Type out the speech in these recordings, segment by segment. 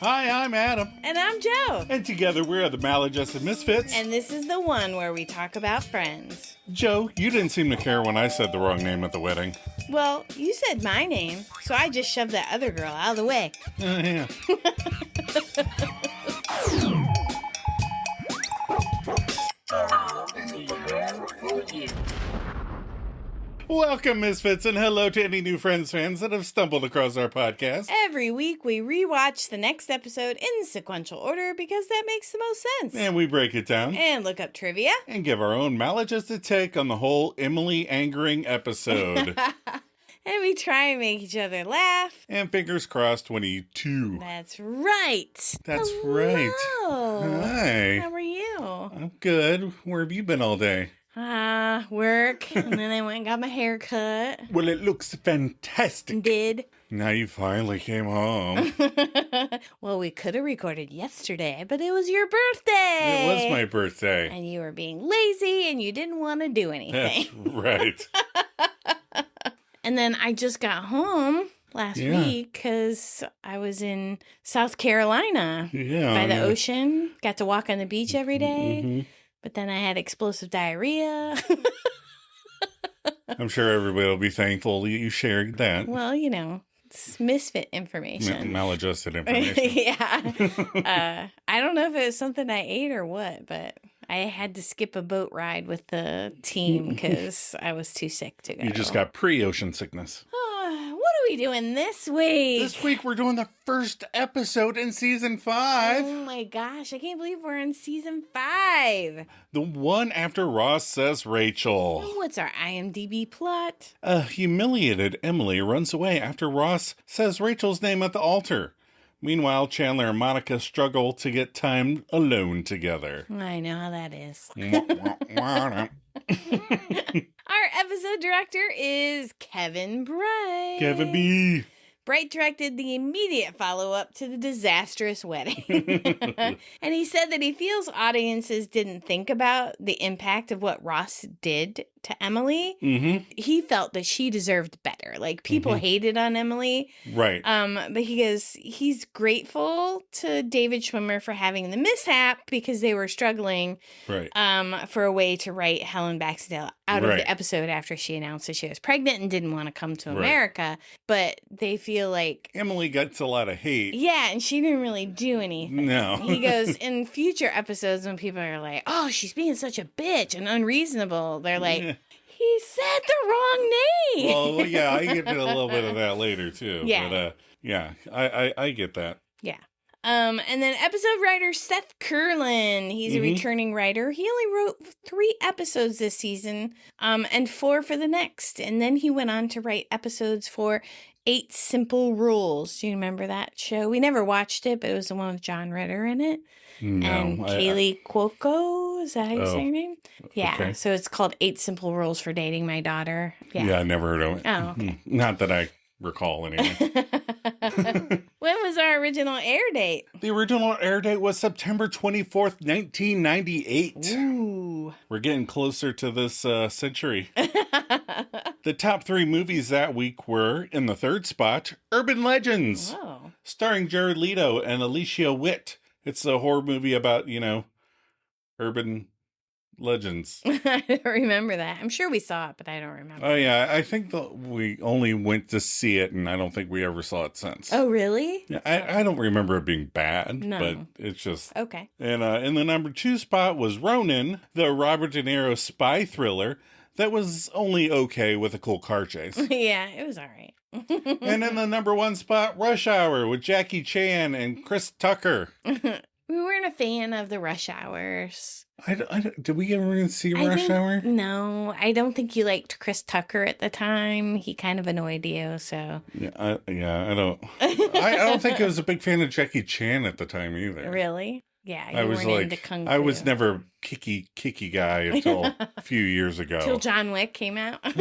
Hi, I'm Adam. And I'm Joe. And together we're the Maladjusted Misfits. And this is the one where we talk about friends. Joe, you didn't seem to care when I said the wrong name at the wedding. Well, you said my name, so I just shoved that other girl out of the way. Yeah. Welcome, Misfits, and hello to any new Friends fans that have stumbled across our podcast. Every week, we rewatch the next episode in sequential order because that makes the most sense. And we break it down. And look up trivia. And give our own maladjusted take on the whole Emily angering episode. And we try and make each other laugh. And fingers crossed 22. That's right. That's Hello. right. Hi. How are you? I'm good. Where have you been all day? Work. And then I went and got my hair cut. Well, it looks fantastic. Did. Now you finally came home. Well, we could have recorded yesterday, but it was your birthday. It was my birthday. And you were being lazy and you didn't want to do anything. That's right. And then I just got home last week because I was in South Carolina by the ocean. Got to walk on the beach every day. Mm-hmm. But then I had explosive diarrhea. I'm sure everybody will be thankful you shared that. Well, you know, it's misfit information. Maladjusted information. Yeah. I don't know if it was something I ate or what, but I had to skip a boat ride with the team because I was too sick to go. You just got pre-ocean sickness. What are we doing this week? This week we're doing the first episode in season 5. Oh my gosh, I can't believe we're in season 5. The one after Ross says Rachel. What's our IMDb plot? A humiliated Emily runs away after Ross says Rachel's name at the altar. Meanwhile, Chandler and Monica struggle to get time alone together. I know how that is. Our episode director is Kevin Bright. Kevin B. Bright directed the immediate follow-up to the disastrous wedding. And he said that he feels audiences didn't think about the impact of what Ross did to Emily. Mm-hmm. He felt that she deserved better. Like, people hated on Emily. Right. But he goes, he's grateful to David Schwimmer for having the mishap because they were struggling for a way to write Helen Baxendale out of the episode after she announced that she was pregnant and didn't want to come to America. But they feel like Emily gets a lot of hate. Yeah, and she didn't really do anything. No. He goes, in future episodes when people are like, oh, she's being such a bitch and unreasonable, they're like, he said the wrong name. Well, yeah, I get to a little bit of that later, too. Yeah. But, I get that. Yeah. And then episode writer Seth Kurland. He's a returning writer. He only wrote 3 episodes this season, and 4 for the next. And then he went on to write episodes for 8 Simple Rules. Do you remember that show? We never watched it, but it was the one with John Ritter in it. No. And Kaylee Cuoco. Is that how you say her name? Yeah. Okay. So it's called 8 Simple Rules for Dating My Daughter. Yeah, I never heard of it. Oh, okay. Not that I recall, anyway. When was our original air date? The original air date was September 24th, 1998. Ooh. We're getting closer to this century. The top 3 movies that week were, in the 3rd spot, Urban Legends, starring Jared Leto and Alicia Witt. It's a horror movie about, urban legends. I don't remember that. I'm sure we saw it, but I don't remember. Oh, yeah. I think we only went to see it, and I don't think we ever saw it since. Oh, really? Yeah, I don't remember it being bad, but it's just... Okay. And in the number 2 spot was Ronin, the Robert De Niro spy thriller that was only okay with a cool car chase. Yeah, it was all right. And in the number 1 spot, Rush Hour with Jackie Chan and Chris Tucker. We weren't a fan of the Rush Hours. Did we ever see Rush Hour? No, I don't think you liked Chris Tucker at the time. He kind of annoyed you, so. I don't. I don't think I was a big fan of Jackie Chan at the time either. Really? Yeah, I was into Kung Fu. I was never a kicky guy until a few years ago. Till John Wick came out. And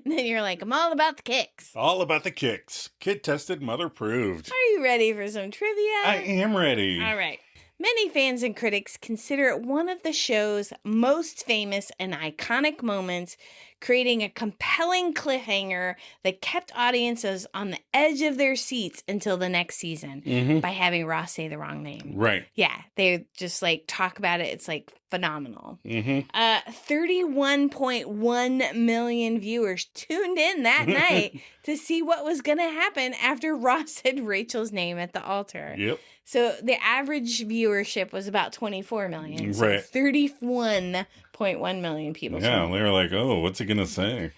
then you're like, I'm all about the kicks. All about the kicks. Kid tested, mother proved. Are you ready for some trivia? I am ready. All right. Many fans and critics consider it one of the show's most famous and iconic moments, creating a compelling cliffhanger that kept audiences on the edge of their seats until the next season by having Ross say the wrong name. Right. Yeah, they just like talk about it. It's like phenomenal. 31.1 million viewers tuned in that night to see what was going to happen after Ross said Rachel's name at the altar. Yep. So the average viewership was about 24 million. So right. 31.1 million people. Yeah, they were like, oh, what's he going to say?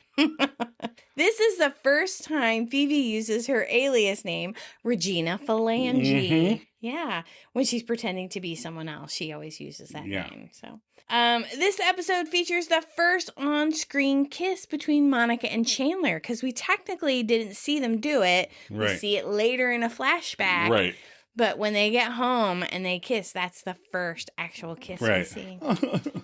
This is the first time Phoebe uses her alias name, Regina Phalange. Yeah, when she's pretending to be someone else, she always uses that name. So, this episode features the first on-screen kiss between Monica and Chandler, because we technically didn't see them do it. Right. We see it later in a flashback. Right. But when they get home and they kiss, that's the first actual kiss we see.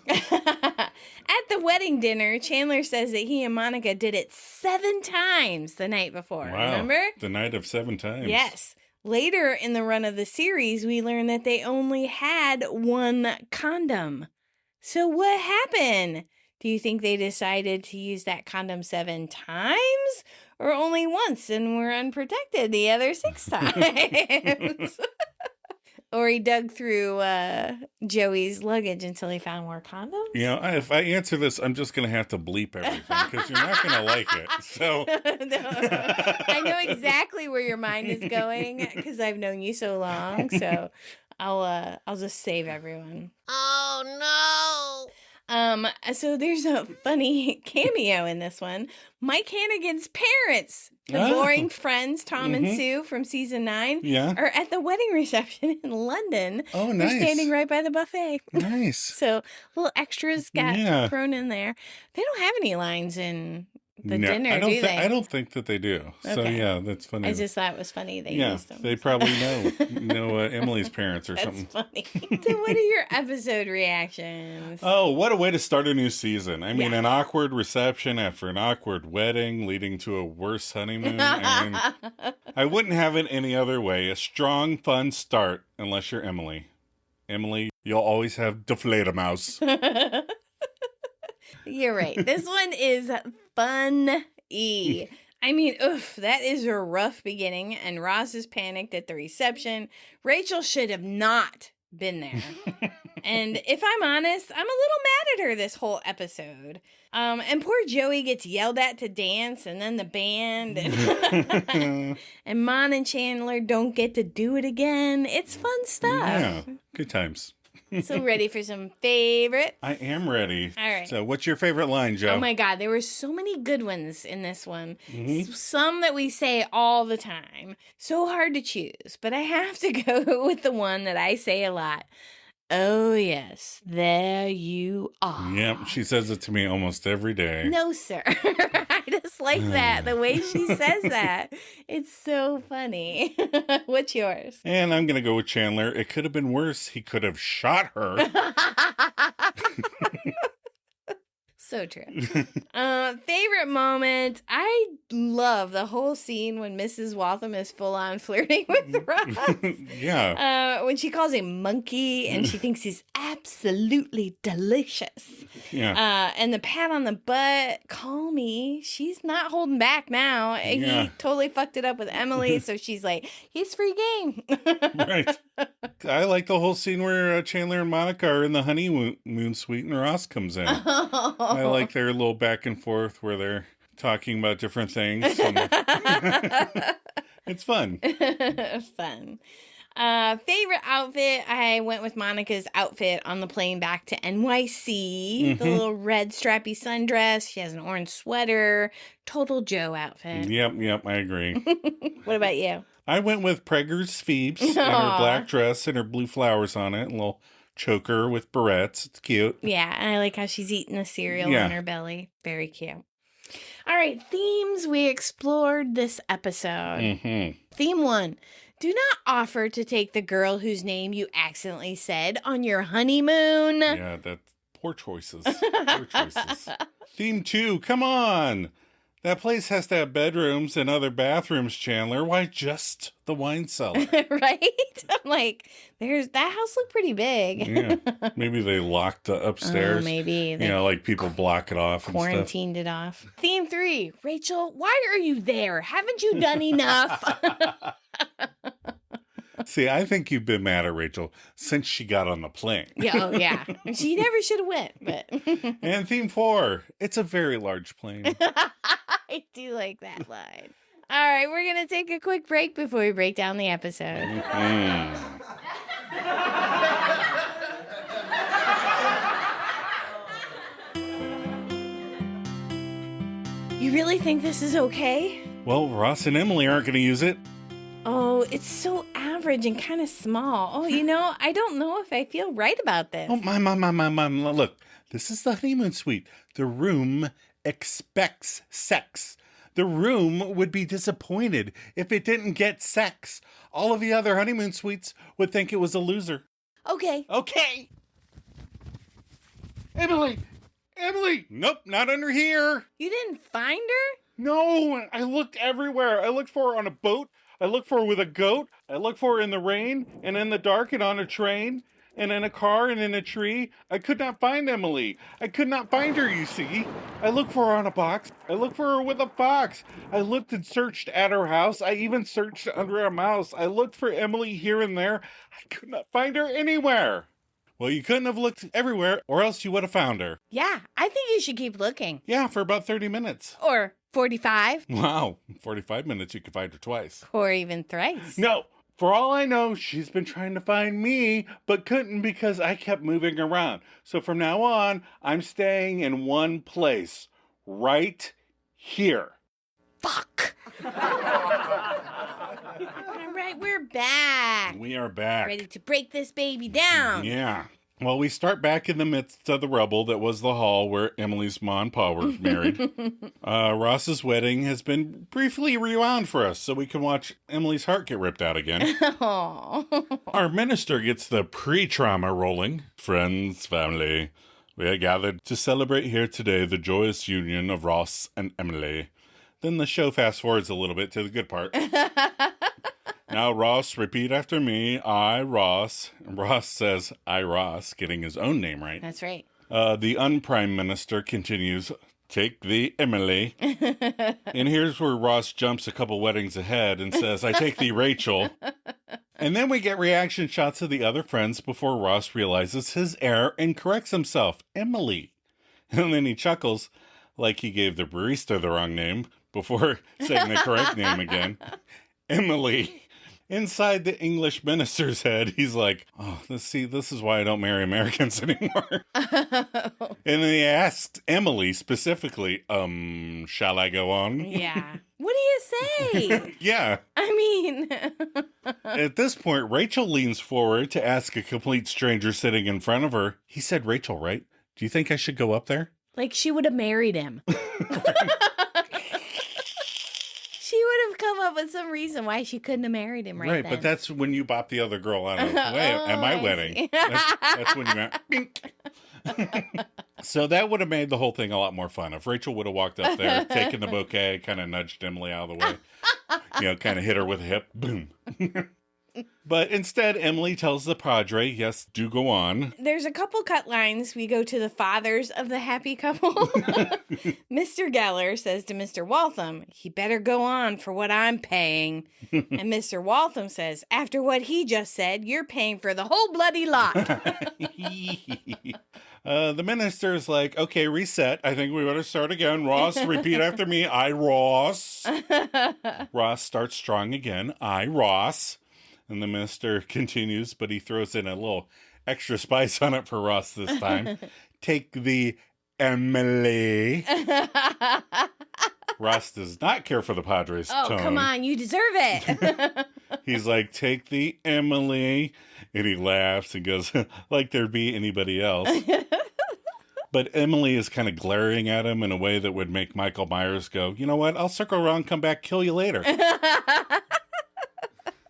At the wedding dinner, Chandler says that he and Monica did it 7 times the night before. Wow. Remember? The night of 7 times. Yes. Later in the run of the series, we learn that they only had 1 condom. So what happened? Do you think they decided to use that condom 7 times? Or only once and were unprotected the other 6 times? Or he dug through Joey's luggage until he found more condoms? You know, if I answer this, I'm just going to have to bleep everything because you're not going to like it. So No. I know exactly where your mind is going because I've known you so long. So I'll just save everyone. Oh, no. So there's a funny cameo in this one. Mike Hannigan's parents, the boring friends, Tom and Sue from season 9, are at the wedding reception in London. Oh, nice. They're standing right by the buffet. Nice. So little extras got thrown in there. They don't have any lines in the dinner, do they? I don't think that they do. Okay. So, yeah, that's funny. I just thought it was funny they used them. They probably know Emily's parents or That's something. funny. So what are your episode reactions? Oh, what a way to start a new season. I mean, an awkward reception after an awkward wedding leading to a worse honeymoon. And I wouldn't have it any other way. A strong, fun start, unless you're Emily. Emily, you'll always have the Fledermaus. You're right. This one is fun-y. I mean, that is a rough beginning, and Ross is panicked at the reception. Rachel should have not been there. And if I'm honest, I'm a little mad at her this whole episode. And poor Joey gets yelled at to dance, and then the band, and, and Mon and Chandler don't get to do it again. It's fun stuff. Yeah, good times. So ready for some favorites? I am ready. All right. So what's your favorite line, Joe? Oh my God, there were so many good ones in this one. Some that we say all the time. So hard to choose, but I have to go with the one that I say a lot. Oh yes, there you are. Yep, she says it to me almost every day. No, sir. I just like that. The way she says that. It's so funny. What's yours? And I'm going to go with Chandler. It could have been worse. He could have shot her. So true. Favorite moment. I love the whole scene when Mrs. Waltham is full on flirting with Ross. Yeah. When she calls him monkey and she thinks he's absolutely delicious. Yeah. And the pat on the butt, call me. She's not holding back now. Yeah. He totally fucked it up with Emily. So she's like, he's free game. Right. I like the whole scene where Chandler and Monica are in the honeymoon suite and Ross comes in. I like their little back and forth where they're talking about different things. It's fun. Fun. Favorite outfit, I went with Monica's outfit on the plane back to NYC. The little red strappy sundress. She has an orange sweater. Total Joe outfit. Yep, I agree. What about you? I went with Preggers Phoebes and her black dress and her blue flowers on it. A little choker with barrettes. It's cute. Yeah, and I like how she's eating the cereal on her belly. Very cute. All right, themes we explored this episode. Theme 1. Do not offer to take the girl whose name you accidentally said on your honeymoon. Yeah, that's poor choices. Poor choices. Theme 2. Come on. That place has to have bedrooms and other bathrooms, Chandler. Why just the wine cellar? Right? I'm like, that house looked pretty big. Yeah. Maybe they locked the upstairs. Oh, maybe. You know, like people block it off and stuff. Quarantined it off. Theme 3. Rachel, why are you there? Haven't you done enough? See, I think you've been mad at Rachel since she got on the plane. Yeah, oh, yeah. She never should have went, but... And theme 4, it's a very large plane. I do like that line. All right, we're going to take a quick break before we break down the episode. You really think this is okay? Well, Ross and Emily aren't going to use it. Oh, it's so average and kind of small. Oh, I don't know if I feel right about this. Oh, my. Look, this is the honeymoon suite. The room expects sex. The room would be disappointed if it didn't get sex. All of the other honeymoon suites would think it was a loser. Okay. Emily! Nope, not under here. You didn't find her? No, I looked everywhere. I looked for her on a boat. I looked for her with a goat. I looked for her in the rain and in the dark and on a train and in a car and in a tree. I could not find Emily. I could not find her, you see. I looked for her on a box. I looked for her with a box. I looked and searched at her house. I even searched under a mouse. I looked for Emily here and there. I could not find her anywhere. Well, you couldn't have looked everywhere or else you would have found her. Yeah, I think you should keep looking. Yeah, for about 30 minutes. Or 45. Wow, 45 minutes you could find her twice. Or even thrice. No, for all I know, she's been trying to find me, but couldn't because I kept moving around. So from now on, I'm staying in one place. Right here. Fuck. All right, we're back. We are back. Ready to break this baby down. Yeah. Well, we start back in the midst of the rubble that was the hall where Emily's mom and pa were married. Ross's wedding has been briefly rewound for us so we can watch Emily's heart get ripped out again. Our minister gets the pre-trauma rolling. Friends, family, we are gathered to celebrate here today the joyous union of Ross and Emily. Then the show fast forwards a little bit to the good part. Now, Ross, repeat after me. I, Ross. And Ross says, I, Ross, getting his own name right. That's right. The unprime minister continues, take thee, Emily. And here's where Ross jumps a couple weddings ahead and says, I take thee, Rachel. And then we get reaction shots of the other friends before Ross realizes his error and corrects himself, Emily. And then he chuckles like he gave the barista the wrong name before saying the correct name again. Emily. Inside the English minister's head, he's like, oh, this is why I don't marry Americans anymore. And then he asked Emily specifically, shall I go on? Yeah. What do you say? Yeah. I mean... At this point, Rachel leans forward to ask a complete stranger sitting in front of her. He said Rachel, right? Do you think I should go up there? Like she would have married him. She would have come up with some reason why she couldn't have married him right then. But that's when you bop the other girl out of the way at my wedding. That's when you went, bink. So that would have made the whole thing a lot more fun. If Rachel would have walked up there, taken the bouquet, kind of nudged Emily out of the way, kind of hit her with a hip, boom. But instead, Emily tells the padre, yes, do go on. There's a couple cut lines. We go to the fathers of the happy couple. Mr. Geller says to Mr. Waltham, he better go on for what I'm paying. And Mr. Waltham says, after what he just said, you're paying for the whole bloody lot. The minister's like, okay, reset. I think we better start again. Ross, repeat after me. I, Ross. Ross starts strong again. I, Ross. And the minister continues, but he throws in a little extra spice on it for Ross this time. Take the Emily. Ross does not care for the Padres' tone. Oh, come on, you deserve it. He's like, take the Emily. And he laughs and goes, like there'd be anybody else. But Emily is kind of glaring at him in a way that would make Michael Myers go, you know what? I'll circle around, come back, kill you later.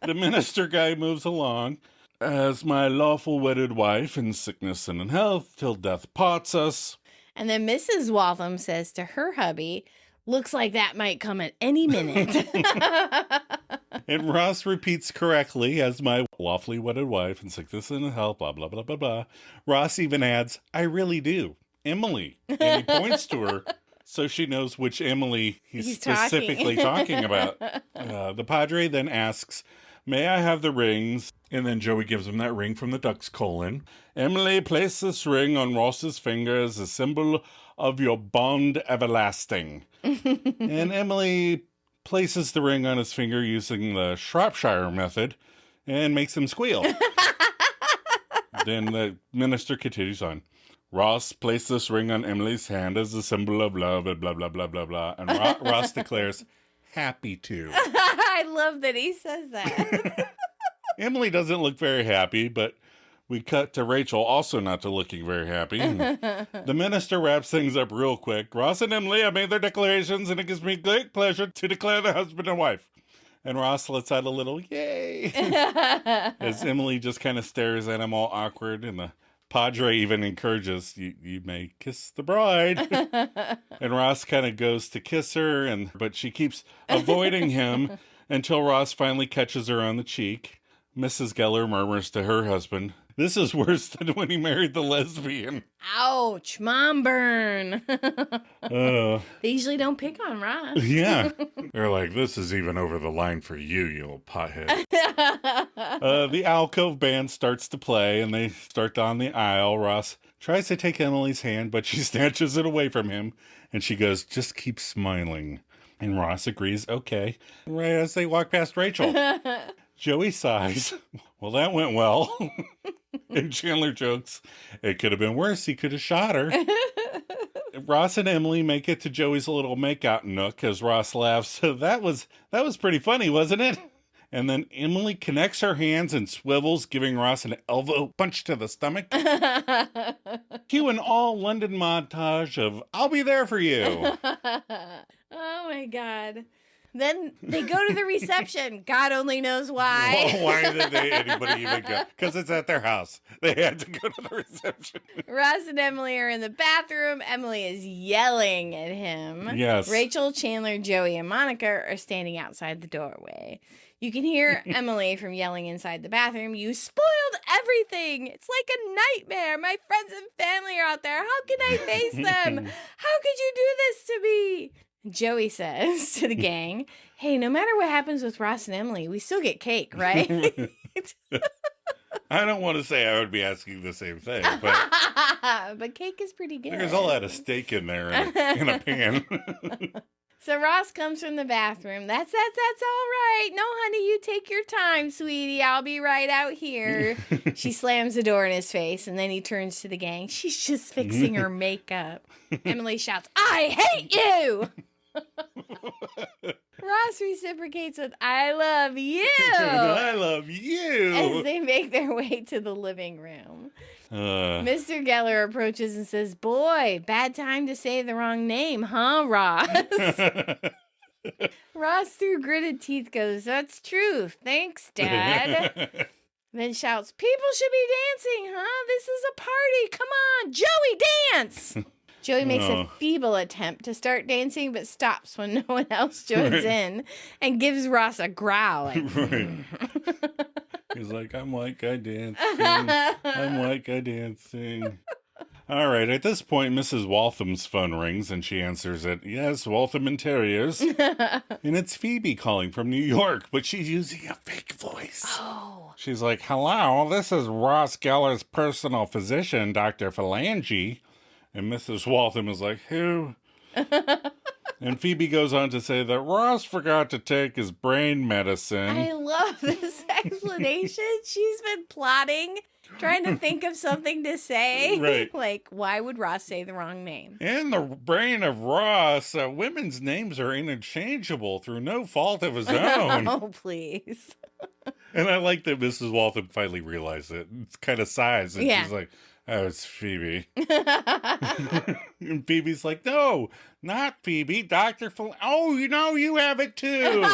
The minister guy moves along. As my lawful wedded wife in sickness and in health till death parts us. And then Mrs. Waltham says to her hubby, Looks like that might come at any minute. And Ross repeats correctly as my lawfully wedded wife and sickness and health, blah, blah, blah, blah, blah. Ross even adds, I really do. Emily. And he points to her so she knows which Emily he's specifically talking about. The Padre then asks, may I have the rings? And then Joey gives him that ring from the duck's colon. Emily, place this ring on Ross's finger as a symbol of your bond everlasting. And Emily places the ring on his finger using the Shropshire method and makes him squeal. Then the minister continues on. Ross, place this ring on Emily's hand as a symbol of love and blah, blah, blah, blah, blah. And Ross declares, happy to. I love that he says that. Emily doesn't look very happy, but we cut to Rachel also not looking very happy. The minister wraps things up real quick. Ross and Emily have made their declarations, and it gives me great pleasure to declare them husband and wife. And Ross lets out a little yay as Emily just kind of stares at him all awkward, and the Padre even encourages, you may kiss the bride. And Ross kind of goes to kiss her, but she keeps avoiding him until Ross finally catches her on the cheek. Mrs. Geller murmurs to her husband, this is worse than when he married the lesbian. Ouch, mom burn. They usually don't pick on Ross. Yeah. They're like, this is even over the line for you, you old pothead. The alcove band starts to play, and they start down the aisle. Ross tries to take Emily's hand, but she snatches it away from him, and she goes, just keep smiling. And Ross agrees, okay, right as they walk past Rachel. Joey sighs, well, that went well. And Chandler jokes, it could have been worse. He could have shot her. Ross and Emily make it to Joey's little makeout nook as Ross laughs. That was pretty funny, wasn't it? And then Emily connects her hands and swivels, giving Ross an elbow punch to the stomach. Cue an all London montage of I'll be there for you. Oh my God. Then they go to the reception. God only knows why. Well, why did anybody even go? Because it's at their house. They had to go to the reception. Ross and Emily are in the bathroom. Emily is yelling at him. Yes. Rachel, Chandler, Joey, and Monica are standing outside the doorway. You can hear Emily from yelling inside the bathroom. You spoiled everything. It's like a nightmare. My friends and family are out there. How can I face them? How could you do this to me? Joey says to the gang, hey, no matter what happens with Ross and Emily, we still get cake, right? I don't want to say I would be asking the same thing, but cake is pretty good. There's a lot of steak in there in a pan. So Ross comes from the bathroom. That's all right. No, honey, you take your time, sweetie. I'll be right out here. She slams the door in his face, and then he turns to the gang. She's just fixing her makeup. Emily shouts, I hate you! Ross reciprocates with, I love you! I love you! As they make their way to the living room. Mr. Geller approaches and says, boy, bad time to say the wrong name, huh, Ross? Ross, through gritted teeth, goes, that's true. Thanks, Dad. Then shouts, people should be dancing, huh? This is a party. Come on, Joey, dance! Joey makes a feeble attempt to start dancing, but stops when no one else joins in and gives Ross a growl. Like, He's like, I'm white guy dancing. I'm white guy dancing. All right. At this point, Mrs. Waltham's phone rings and she answers it. Yes, Waltham Interiors. And it's Phoebe calling from New York, but she's using a fake voice. Oh. She's like, hello, this is Ross Geller's personal physician, Dr. Phalange. And Mrs. Waltham is like, who? And Phoebe goes on to say that Ross forgot to take his brain medicine. I love this explanation. She's been plotting, trying to think of something to say. Right. Like, why would Ross say the wrong name? In the brain of Ross, women's names are interchangeable through no fault of his own. Oh, please. And I like that Mrs. Waltham finally realized it. It's kind of sighs. And Yeah. she's like, oh, it's Phoebe. And Phoebe's like, no, not Phoebe. Oh, you know, you have it too. And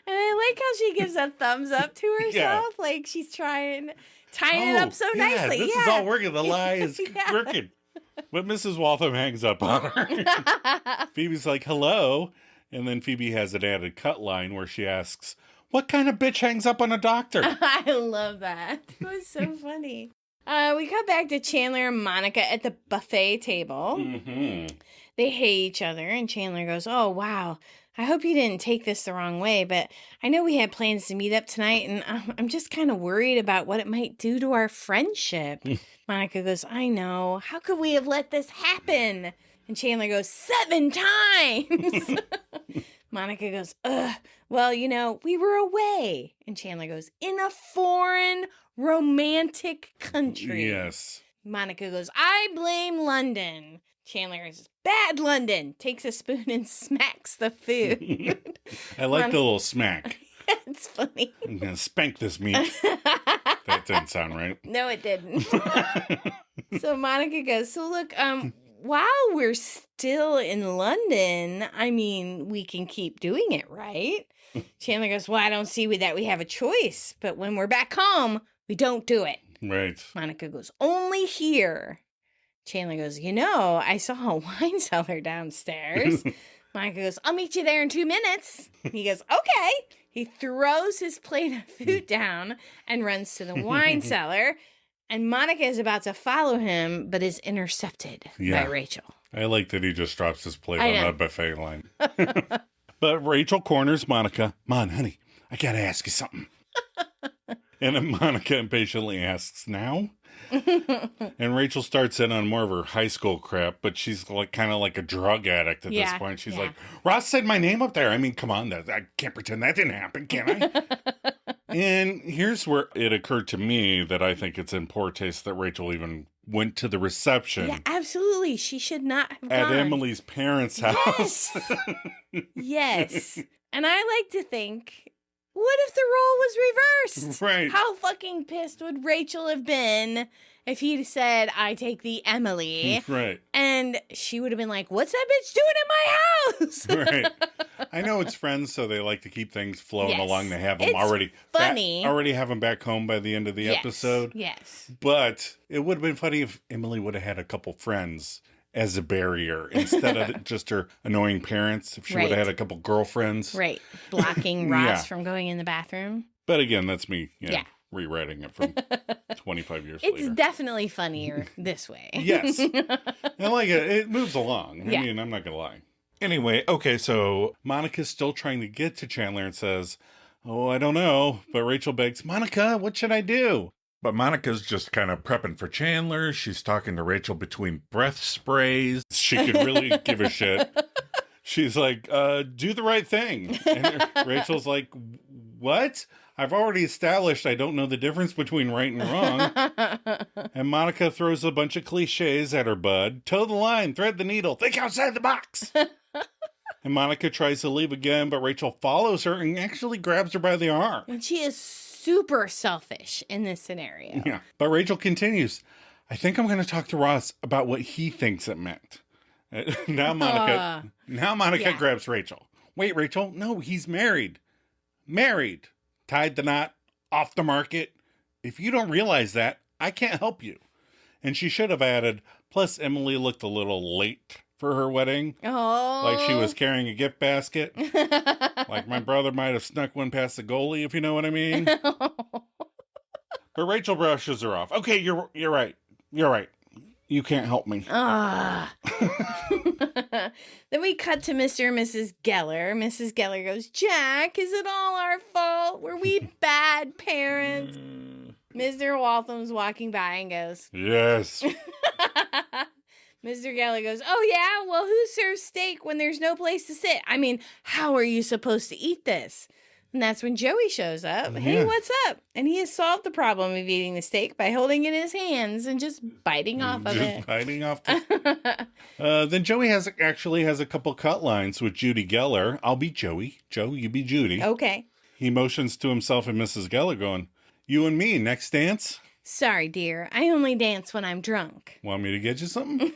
I like how she gives a thumbs up to herself. Yeah. Like she's tying it up so nicely. This is all working. The lie is working. But Mrs. Waltham hangs up on her. Phoebe's like, hello. And then Phoebe has an added cut line where she asks, what kind of bitch hangs up on a doctor? I love that. It was so funny. We cut back to Chandler and Monica at the buffet table. Mm-hmm. They hate each other, and Chandler goes, oh, wow. I hope you didn't take this the wrong way, but I know we had plans to meet up tonight, and I'm just kind of worried about what it might do to our friendship. Monica goes, I know. How could we have let this happen? And Chandler goes, 7 times. Monica goes, ugh, well, you know, we were away. And Chandler goes, in a foreign romantic country. Yes. Monica goes, I blame London. Chandler goes, bad London. Takes a spoon and smacks the food. I like the little smack. It's funny. I'm going to spank this meat. That didn't sound right. No, it didn't. So Monica goes, so look, while we're still in London, I mean, we can keep doing it, right? Chandler goes, well, I don't see that we have a choice, but when we're back home, we don't do it. Right. Monica goes, only here. Chandler goes, you know, I saw a wine cellar downstairs. Monica goes, I'll meet you there in 2 minutes. He goes, okay. He throws his plate of food down and runs to the wine cellar. And Monica is about to follow him, but is intercepted by Rachel. I like that he just drops his plate on the buffet line. But Rachel corners Monica. Mon, honey, I got to ask you something. And then Monica impatiently asks, now? And Rachel starts in on more of her high school crap, but she's like kind of like a drug addict at this point. She's like, Ross said my name up there. I mean, come on, I can't pretend that didn't happen, can I? And here's where it occurred to me that I think it's in poor taste that Rachel even went to the reception. Yeah, absolutely. She should not have at gone. Emily's parents' house. Yes. And I like to think, what if the role was reversed? Right. How fucking pissed would Rachel have been if he'd said, I take the Emily? Right. And she would have been like, what's that bitch doing in my house? Right. I know it's Friends, so they like to keep things flowing along. They have them It's already funny. already have them back home by the end of the episode. Yes. But it would have been funny if Emily would have had a couple friends as a barrier instead of just her annoying parents. If she would have had a couple girlfriends. Right. Blocking Ross from going in the bathroom. But again, that's me rewriting it from 25 years later. It's definitely funnier this way. Yes. I like it. It moves along. I mean, I'm not going to lie. Anyway, okay, so Monica's still trying to get to Chandler and says, oh, I don't know. But Rachel begs, Monica, what should I do? But Monica's just kind of prepping for Chandler. She's talking to Rachel between breath sprays. She could really give a shit. She's like, do the right thing. And Rachel's like, what? I've already established I don't know the difference between right and wrong. And Monica throws a bunch of cliches at her bud. Toe the line, thread the needle, think outside the box. And Monica tries to leave again, but Rachel follows her and actually grabs her by the arm. And she is super selfish in this scenario. Yeah. But Rachel continues, I think I'm going to talk to Ross about what he thinks it meant. Now Monica grabs Rachel. Wait, Rachel, no, he's married. Married. Tied the knot, off the market. If you don't realize that, I can't help you. And she should have added, plus Emily looked a little late for her wedding. Oh. Like she was carrying a gift basket. Like my brother might have snuck one past the goalie, if you know what I mean. But Rachel brushes her off. Okay, you're right. You're right. You can't help me. Then we cut to Mr. and Mrs. Geller. Mrs. Geller goes, Jack, is it all our fault? Were we bad parents? Mr. Waltham's walking by and goes, yes. Mr. Geller goes, oh yeah? Well, who serves steak when there's no place to sit? I mean, how are you supposed to eat this? And that's when Joey shows up. Hey, what's up? And he has solved the problem of eating the steak by holding it in his hands and just biting off of it. Just biting off the... Then Joey actually has a couple cut lines with Judy Geller. I'll be Joey. Joe, you be Judy. Okay. He motions to himself and Mrs. Geller going, you and me, next dance? Sorry, dear. I only dance when I'm drunk. Want me to get you something?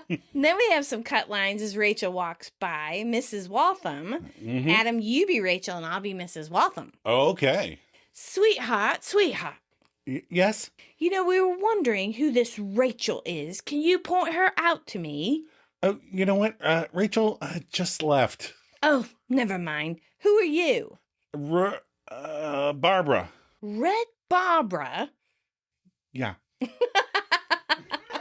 And then we have some cut lines as Rachel walks by. Mrs. Waltham. Adam, you be Rachel and I'll be Mrs. Waltham. Oh, okay. Sweetheart, sweetheart. Yes? We were wondering who this Rachel is. Can you point her out to me? Oh, you know what? Rachel just left. Oh, never mind. Who are you? Barbara. Red Barbara? Yeah.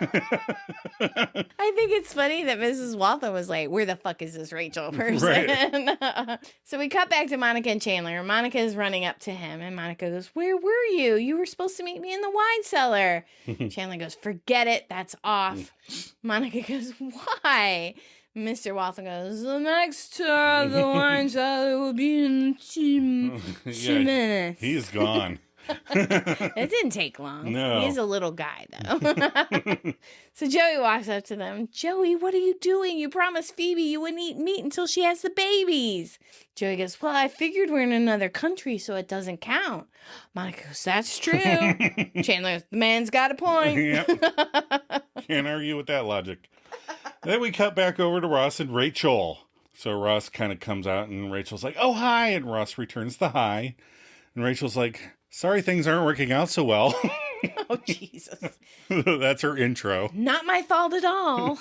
I think it's funny that Mrs. Waltham was like, where the fuck is this Rachel person? Right. So we cut back to Monica and Chandler. Monica is running up to him, and Monica goes, where were you? You were supposed to meet me in the wine cellar. Chandler goes, forget it. That's off. Monica goes, why? Mr. Waltham goes, the next tour of the wine cellar will be in 2 minutes. He's gone. It didn't take long. No. He's a little guy, though. So Joey walks up to them. Joey, what are you doing? You promised Phoebe you wouldn't eat meat until she has the babies. Joey goes, well, I figured we're in another country, so it doesn't count. Monica goes, that's true. Chandler goes, the man's got a point. Yep. Can't argue with that logic. Then we cut back over to Ross and Rachel. So Ross kind of comes out, and Rachel's like, oh, hi. And Ross returns the hi. And Rachel's like, sorry things aren't working out so well. Oh, Jesus. That's her intro. Not my fault at all.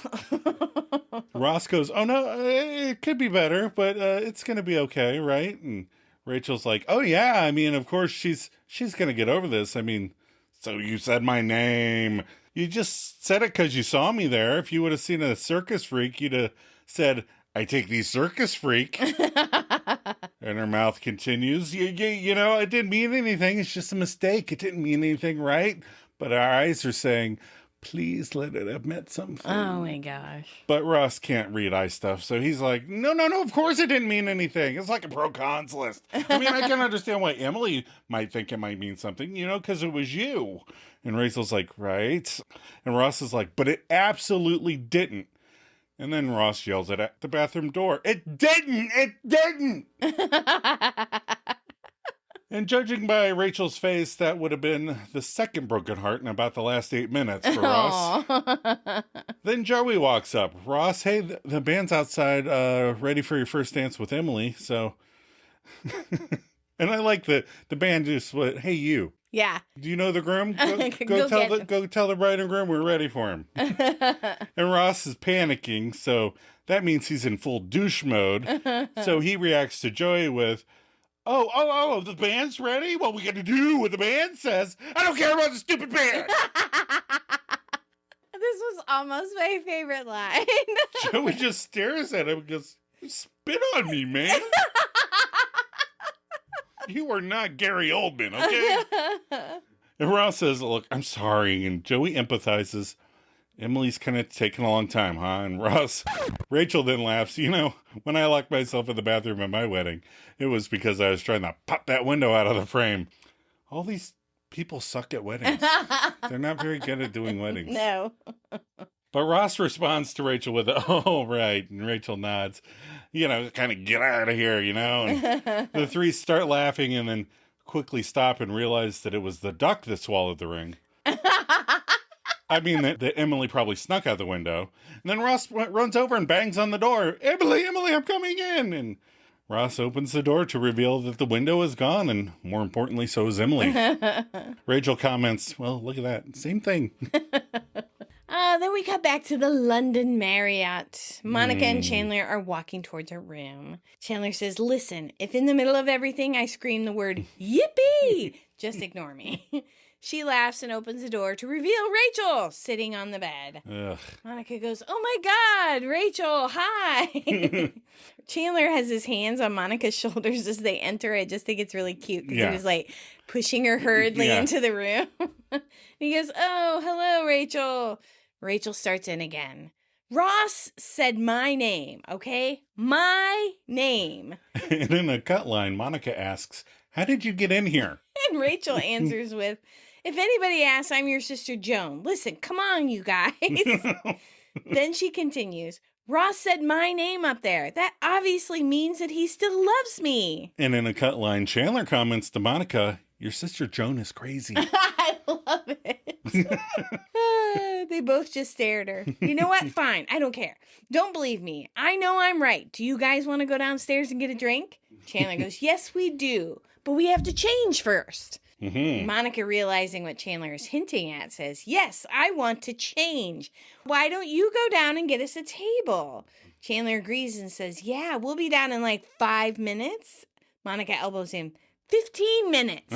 Ross goes, oh, no, it could be better, but it's going to be okay, right? And Rachel's like, oh, yeah, I mean, of course, she's going to get over this. I mean, so you said my name. You just said it because you saw me there. If you would have seen a circus freak, you'd have said, I take these circus freak. And her mouth continues, you know, it didn't mean anything. It's just a mistake. It didn't mean anything, right? But our eyes are saying, please let it have meant something. Oh, my gosh. But Ross can't read eye stuff, so he's like, no, of course it didn't mean anything. It's like a pro-cons list. I mean, I can understand why Emily might think it might mean something, you know, because it was you. And Rachel's like, right? And Ross is like, but it absolutely didn't. And then Ross yells at the bathroom door, it didn't! It didn't! And judging by Rachel's face, that would have been the second broken heart in about the last 8 minutes for Ross. Then Joey walks up. Ross, hey, the band's outside ready for your first dance with Emily, so... And I like the band just went, hey, you. Yeah. Do you know the groom? Go tell the bride and groom we're ready for him. And Ross is panicking, so that means he's in full douche mode. So he reacts to Joey with, oh, the band's ready? What we got to do what the band says? I don't care about the stupid band. This was almost my favorite line. Joey just stares at him and goes, spit on me, man. You are not Gary Oldman, okay? And Ross says, look, I'm sorry. And Joey empathizes. Emily's kind of taking a long time, huh? And Rachel then laughs. You know, when I locked myself in the bathroom at my wedding, it was because I was trying to pop that window out of the frame. All these people suck at weddings. They're not very good at doing weddings. No. But Ross responds to Rachel with, oh, right. And Rachel nods, you know, kind of get out of here, you know. And the three start laughing and then quickly stop and realize that it was the duck that swallowed the ring. I mean, that Emily probably snuck out the window. And then Ross runs over and bangs on the door. Emily, I'm coming in. And Ross opens the door to reveal that the window is gone. And more importantly, so is Emily. Rachel comments, well, look at that. Same thing. Then we cut back to the London Marriott. Monica and Chandler are walking towards her room. Chandler says, listen, if in the middle of everything I scream the word, yippee, just ignore me. She laughs and opens the door to reveal Rachel sitting on the bed. Ugh. Monica goes, oh my God, Rachel, hi. Chandler has his hands on Monica's shoulders as they enter. I just think it's really cute because he was like pushing her hurriedly into the room. And he goes, oh, hello, Rachel. Rachel starts in again. Ross said my name, okay? My name. And in a cut line, Monica asks, how did you get in here? And Rachel answers with, if anybody asks, I'm your sister Joan. Listen, come on, you guys. Then she continues, Ross said my name up there. That obviously means that he still loves me. And in a cut line, Chandler comments to Monica, your sister Joan is crazy. I love it. They both just stared at her. You know what? Fine. I don't care. Don't believe me. I know I'm right. Do you guys want to go downstairs and get a drink? Chandler goes, yes, we do. But we have to change first. Monica, realizing what Chandler is hinting at, says, yes, I want to change. Why don't you go down and get us a table? Chandler agrees and says, yeah, we'll be down in like 5 minutes. Monica elbows him, 15 minutes.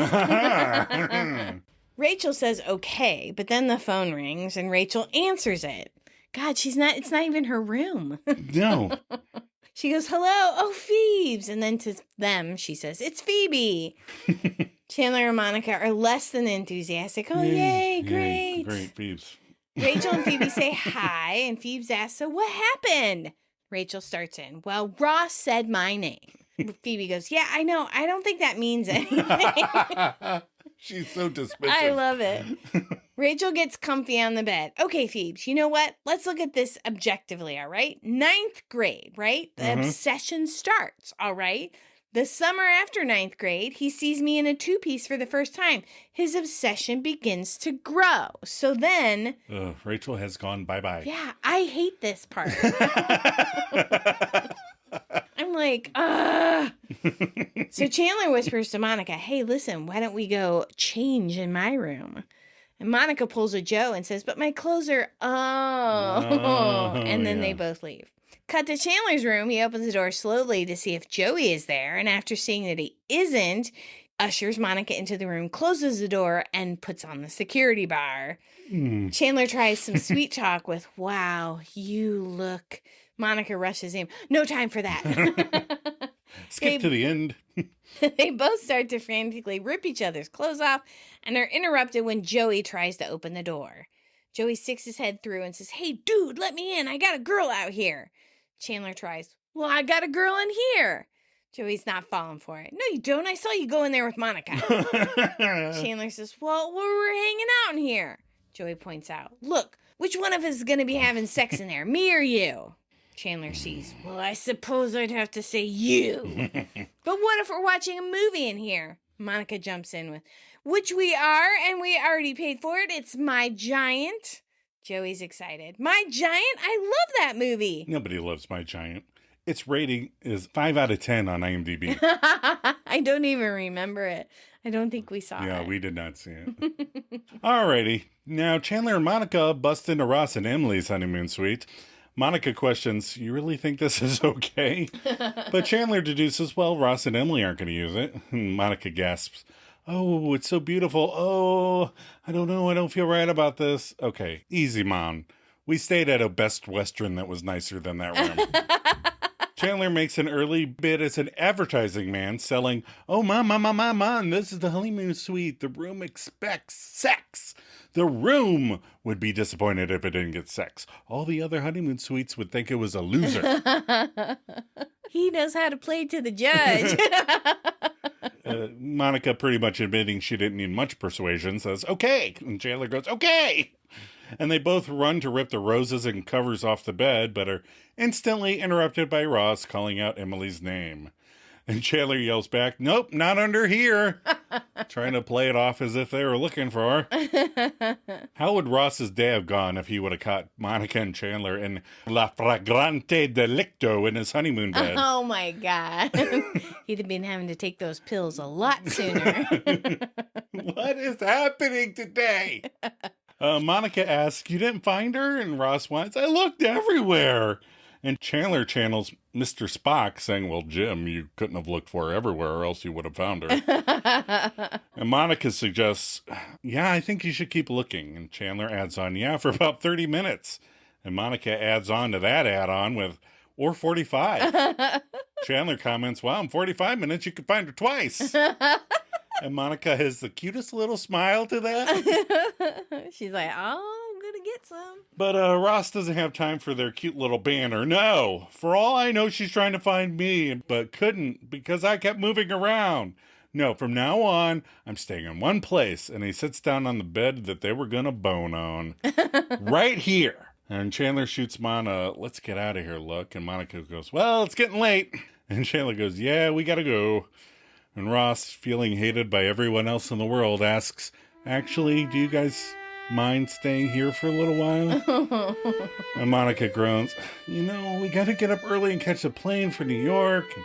Rachel says, okay, but then the phone rings and Rachel answers it. God, it's not even her room. No. She goes, hello, oh, Phoebes. And then to them, she says, it's Phoebe. Chandler and Monica are less than enthusiastic. Oh, yay, great. Great, Phoebes. Rachel and Phoebe say hi, and Phoebes asks, so what happened? Rachel starts in, well, Ross said my name. Phoebe goes, yeah, I know. I don't think that means anything. She's so dismissive. I love it. Rachel gets comfy on the bed. Okay, Phoebes, you know what? Let's look at this objectively, all right? 9th grade, right? The obsession starts, all right? The summer after 9th grade, he sees me in a 2-piece for the first time. His obsession begins to grow. So then... Rachel has gone bye-bye. Yeah, I hate this part. I'm like, ugh. So Chandler whispers to Monica, hey, listen, why don't we go change in my room? And Monica pulls a Joe and says, but my clothes are, and then they both leave. Cut to Chandler's room. He opens the door slowly to see if Joey is there. And after seeing that he isn't, ushers Monica into the room, closes the door, and puts on the security bar. Chandler tries some sweet talk with, wow, you look... Monica rushes him. No time for that. Skip to the end. They both start to frantically rip each other's clothes off and are interrupted when Joey tries to open the door. Joey sticks his head through and says, hey, dude, let me in. I got a girl out here. Chandler tries, well, I got a girl in here. Joey's not falling for it. No, you don't. I saw you go in there with Monica. Chandler says, well, we were hanging out in here. Joey points out, look, which one of us is going to be having sex in there, me or you? Chandler sees, well, I suppose I'd have to say you. But what if we're watching a movie in here? Monica jumps in with, which we are, and we already paid for it. It's My Giant. Joey's excited. My Giant? I love that movie. Nobody loves My Giant. Its rating is 5 out of 10 on IMDb. I don't even remember it. I don't think we saw it. Yeah, we did not see it. Alrighty. Now, Chandler and Monica bust into Ross and Emily's honeymoon suite. Monica questions, you really think this is okay? But Chandler deduces, well, Ross and Emily aren't going to use it. And Monica gasps, oh, it's so beautiful. Oh, I don't know. I don't feel right about this. Okay, easy, Mom. We stayed at a Best Western that was nicer than that room. Chandler makes an early bid as an advertising man selling, oh, Mom, this is the honeymoon suite. The room expects sex. The room would be disappointed if it didn't get sex. All the other honeymoon suites would think it was a loser. He knows how to play to the judge. Monica, pretty much admitting she didn't need much persuasion, says, okay. And Chandler goes, okay. And they both run to rip the roses and covers off the bed, but are instantly interrupted by Ross calling out Emily's name. And Chandler yells back, nope, not under here. Trying to play it off as if they were looking for her. How would Ross's day have gone if he would have caught Monica and Chandler in La Fragrante Delicto in his honeymoon bed? Oh, my God. He'd have been having to take those pills a lot sooner. What is happening today? Monica asks, you didn't find her? And Ross whines, I looked everywhere. And Chandler channels Mr. Spock saying, well, Jim, you couldn't have looked for her everywhere or else you would have found her. And Monica suggests, yeah, I think you should keep looking. And Chandler adds on, yeah, for about 30 minutes. And Monica adds on to that add-on with, or 45. Chandler comments, wow, in 45 minutes you could find her twice. And Monica has the cutest little smile to that. She's like, oh, I'm going to get some. But Ross doesn't have time for their cute little banter. No, for all I know, she's trying to find me, but couldn't because I kept moving around. No, from now on, I'm staying in one place. And he sits down on the bed that they were going to bone on. Right here. And Chandler shoots Mona, let's get out of here, look. And Monica goes, well, it's getting late. And Chandler goes, yeah, we got to go. And Ross, feeling hated by everyone else in the world, asks, actually, do you guys mind staying here for a little while? And Monica groans, you know, we got to get up early and catch a plane for New York. And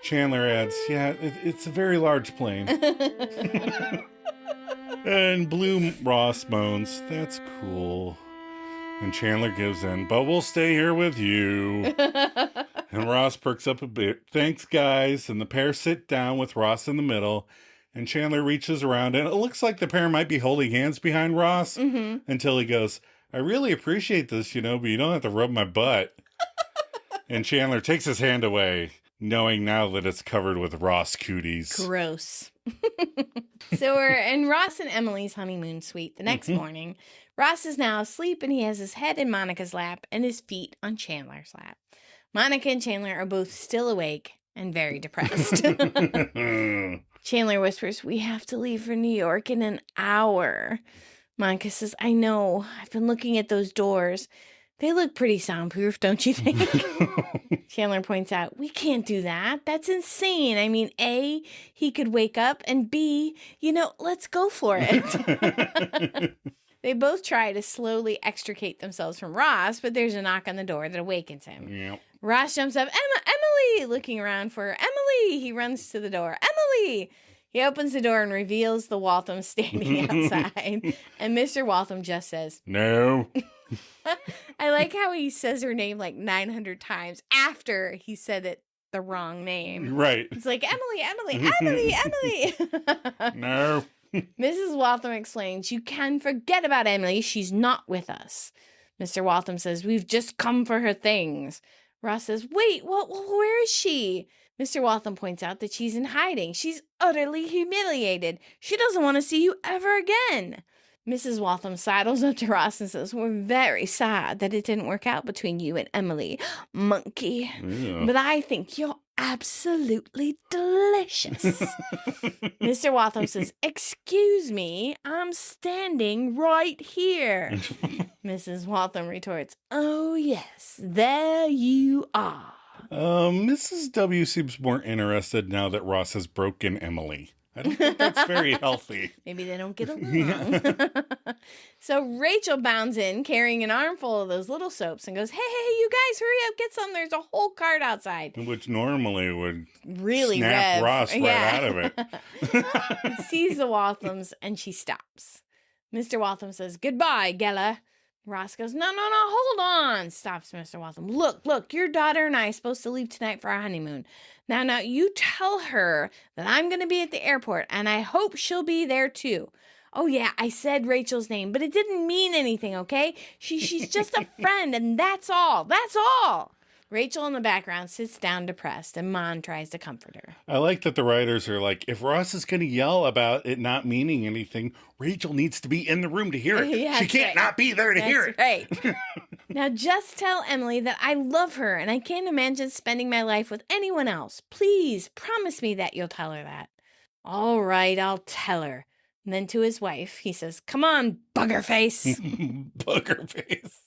Chandler adds, yeah, it's a very large plane. And Blue Ross moans, that's cool. And Chandler gives in, but we'll stay here with you. And Ross perks up a bit. Thanks, guys. And the pair sit down with Ross in the middle. And Chandler reaches around, and it looks like the pair might be holding hands behind Ross until he goes, I really appreciate this, but you don't have to rub my butt. And Chandler takes his hand away, knowing now that it's covered with Ross cooties. Gross. So we're in Ross and Emily's honeymoon suite the next morning. Ross is now asleep, and he has his head in Monica's lap and his feet on Chandler's lap. Monica and Chandler are both still awake and very depressed. Chandler whispers, we have to leave for New York in an hour. Monica says, I know. I've been looking at those doors. They look pretty soundproof, don't you think? Chandler points out, we can't do that. That's insane. I mean, A, he could wake up, and B, let's go for it. They both try to slowly extricate themselves from Ross, but there's a knock on the door that awakens him. Yep. Ross jumps up, Emily, looking around for Emily. He runs to the door. Emily! He opens the door and reveals the Walthams standing outside. And Mr. Waltham just says, no. I like how he says her name like 900 times after he said it the wrong name. Right. It's like, Emily. No. Mrs. Waltham explains, you can forget about Emily. She's not with us. Mr. Waltham says, we've just come for her things. Ross says, wait, where is she? Mr. Waltham points out that she's in hiding. She's utterly humiliated. She doesn't want to see you ever again. Mrs. Waltham sidles up to Ross and says, we're very sad that it didn't work out between you and Emily, monkey. Yeah. But I think you're absolutely delicious. Mr. Waltham says, excuse me, I'm standing right here. Mrs. Waltham retorts, oh yes, there you are. Mrs. W seems more interested now that Ross has broken Emily. I don't think that's very healthy. Maybe they don't get along. Yeah. So Rachel bounds in carrying an armful of those little soaps and goes, hey, you guys, hurry up, get some. There's a whole cart outside. Which normally would really snap Ross right out of it. Sees the Walthams and she stops. Mr. Waltham says, goodbye, Gella. Ross goes, no, hold on, stops Mr. Waltham. Look, your daughter and I are supposed to leave tonight for our honeymoon. Now, you tell her that I'm going to be at the airport, and I hope she'll be there too. Oh, yeah, I said Rachel's name, but it didn't mean anything, okay? She's just a friend, and that's all. That's all. Rachel in the background sits down depressed, and Mon tries to comfort her. I like that the writers are like, if Ross is going to yell about it not meaning anything, Rachel needs to be in the room to hear it. Yeah, she can't not be there to hear it. Right. Now just tell Emily that I love her, and I can't imagine spending my life with anyone else. Please, promise me that you'll tell her that. All right, I'll tell her. And then to his wife, he says, come on, bugger face. Bugger face.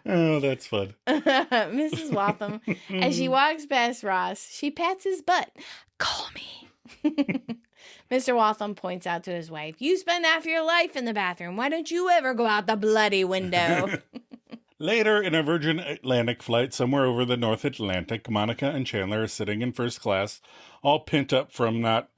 Oh, that's fun. Mrs. Waltham, as she walks past Ross, she pats his butt. Call me. Mr. Waltham points out to his wife, you spend half your life in the bathroom. Why don't you ever go out the bloody window? Later, in a Virgin Atlantic flight somewhere over the North Atlantic, Monica and Chandler are sitting in first class, all pent up from not,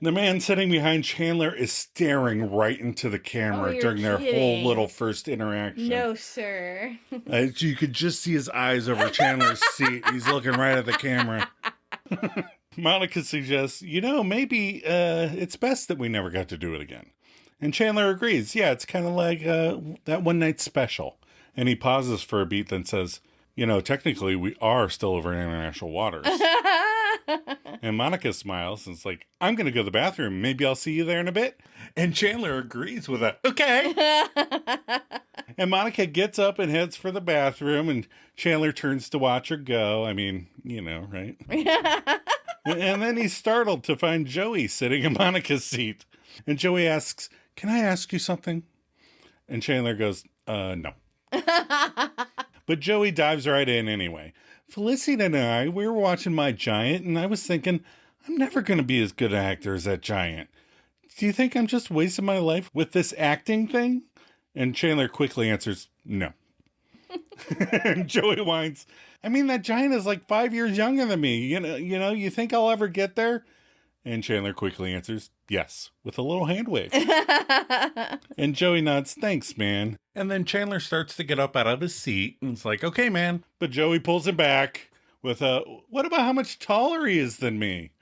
The man sitting behind Chandler is staring right into the camera during their whole little first interaction. No, sir. You could just see his eyes over Chandler's seat. He's looking right at the camera. Monica suggests, maybe it's best that we never got to do it again. And Chandler agrees. Yeah, it's kind of like that one night special. And he pauses for a beat, then says, technically we are still over international waters. And Monica smiles and is like, I'm going to go to the bathroom. Maybe I'll see you there in a bit. And Chandler agrees with a, okay. And Monica gets up and heads for the bathroom, and Chandler turns to watch her go. I mean, right? And then he's startled to find Joey sitting in Monica's seat. And Joey asks, can I ask you something? And Chandler goes, no. But Joey dives right in anyway. Felicity and I, we were watching My Giant, and I was thinking, I'm never going to be as good an actor as that giant. Do you think I'm just wasting my life with this acting thing? And Chandler quickly answers, no. And Joey whines, I mean, that giant is like 5 years younger than me. You think I'll ever get there? And Chandler quickly answers, yes, with a little hand wave. And Joey nods, thanks, man. And then Chandler starts to get up out of his seat, and it's like, okay, man. But Joey pulls him back with a, what about how much taller he is than me?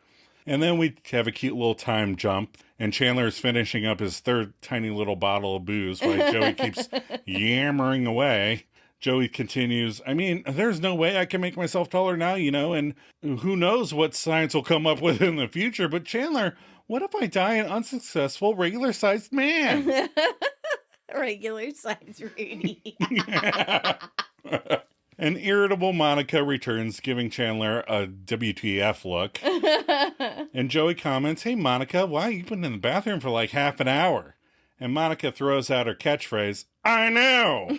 And then we have a cute little time jump, and Chandler is finishing up his third tiny little bottle of booze while Joey keeps yammering away. Joey continues, I mean, there's no way I can make myself taller now, and who knows what science will come up with in the future. But Chandler, what if I die an unsuccessful, regular-sized man? Regular-sized Rudy. An irritable Monica returns, giving Chandler a WTF look. And Joey comments, hey, Monica, why have you been in the bathroom for like half an hour? And Monica throws out her catchphrase, I know!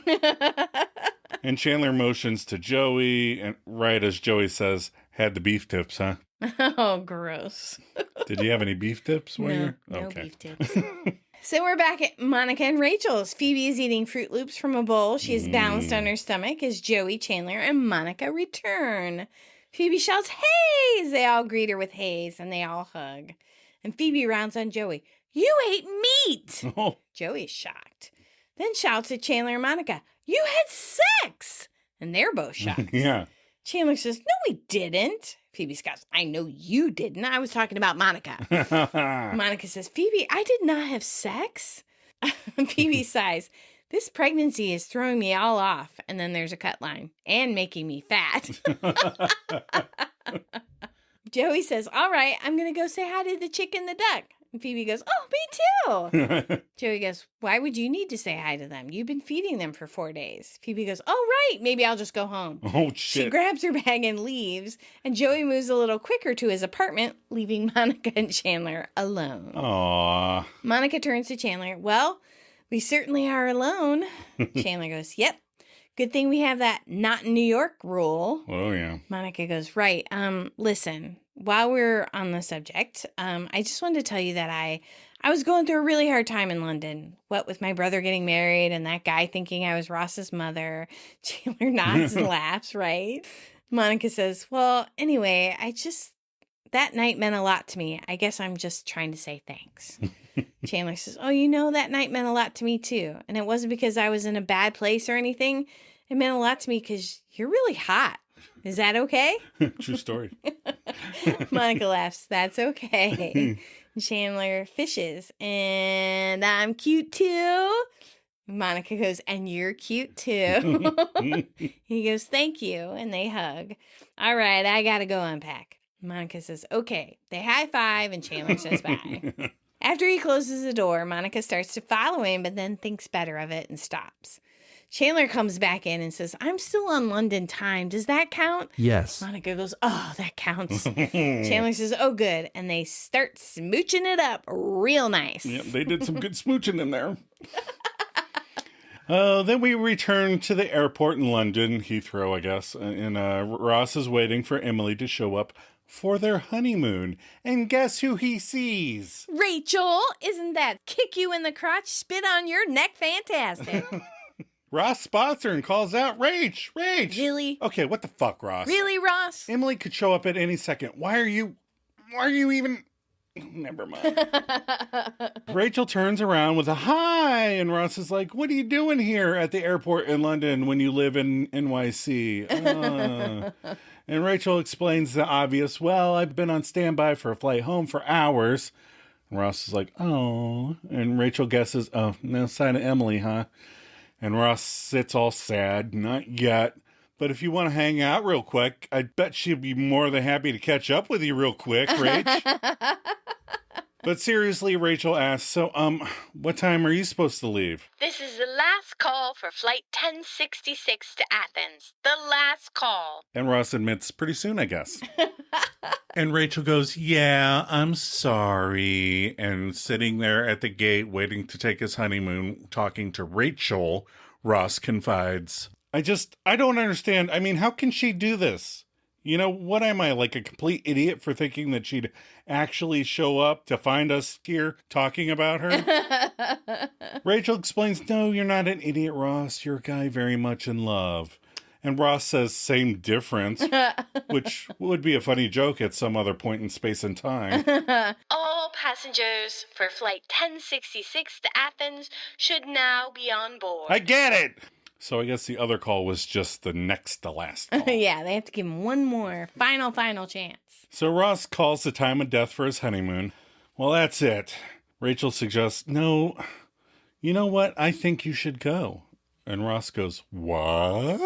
And Chandler motions to Joey, and right as Joey says, had the beef tips, huh? Oh, gross. Did you have any beef tips? No beef tips. So we're back at Monica and Rachel's. Phoebe is eating Fruit Loops from a bowl. She is balanced on her stomach as Joey, Chandler, and Monica return. Phoebe shouts, hey! As they all greet her with haze, and they all hug. And Phoebe rounds on Joey, you ate meat! Oh. Joey's shocked. Then shouts at Chandler and Monica, you had sex! And they're both shocked. Yeah. Chandler says, no, we didn't. Phoebe scoffs, I know you didn't. I was talking about Monica. Monica says, Phoebe, I did not have sex. Phoebe sighs, this pregnancy is throwing me all off. And then there's a cut line, and making me fat. Joey says, all right, I'm going to go say hi to the chick and the duck. And Phoebe goes, oh, me too. Joey goes, why would you need to say hi to them? You've been feeding them for 4 days. Phoebe goes, oh, right. Maybe I'll just go home. Oh, shit. She grabs her bag and leaves. And Joey moves a little quicker to his apartment, leaving Monica and Chandler alone. Aww. Monica turns to Chandler. Well, we certainly are alone. Chandler goes, yep. Good thing we have that not in New York rule. Oh, yeah. Monica goes, right. Listen, while we're on the subject, I just wanted to tell you that I was going through a really hard time in London. What with my brother getting married and that guy thinking I was Ross's mother. Chandler nods and laughs, right? Monica says, well, anyway, that night meant a lot to me. I guess I'm just trying to say thanks. Chandler says, oh, that night meant a lot to me too. And it wasn't because I was in a bad place or anything. It meant a lot to me because you're really hot. Is that okay? True story. Monica laughs. That's okay. Chandler fishes. And I'm cute too. Monica goes, and you're cute too. He goes, thank you. And they hug. All right, I got to go unpack. Monica says, okay. They high five and Chandler says bye. After he closes the door, Monica starts to follow him, but then thinks better of it and stops. Chandler comes back in and says, I'm still on London time. Does that count? Yes. Monica goes, oh, that counts. Chandler says, oh, good. And they start smooching it up real nice. Yep, they did some good smooching in there. Then we return to the airport in London, Heathrow, I guess. And Ross is waiting for Emily to show up for their honeymoon. And guess who he sees? Rachel, isn't that kick you in the crotch, spit on your neck fantastic? Ross spots her and calls out, Rach! Really? Okay, what the fuck, Ross? Really, Ross? Emily could show up at any second. Why are you even... Never mind. Rachel turns around with a hi, and Ross is like, what are you doing here at the airport in London when you live in NYC? And Rachel explains the obvious, well, I've been on standby for a flight home for hours. And Ross is like, oh. And Rachel guesses, oh, no sign of Emily, huh? And Ross sits all sad, not yet. But if you want to hang out real quick, I bet she'd be more than happy to catch up with you real quick, Rach. But seriously, Rachel asks, so, what time are you supposed to leave? This is the last call for Flight 1066 to Athens. The last call. And Ross admits, pretty soon, I guess. And Rachel goes, yeah, I'm sorry. And sitting there at the gate, waiting to take his honeymoon, talking to Rachel, Ross confides, I don't understand. I mean, how can she do this? You know, what am I, like a complete idiot for thinking that she'd actually show up to find us here talking about her? Rachel explains, no, you're not an idiot, Ross. You're a guy very much in love. And Ross says, same difference, which would be a funny joke at some other point in space and time. All passengers for Flight 1066 to Athens should now be on board. I get it! So I guess the other call was just the next to last call. Yeah, they have to give him one more final chance. So Ross calls the time of death for his honeymoon. Well, that's it. Rachel suggests, no, you know what? I think you should go. And Ross goes, what?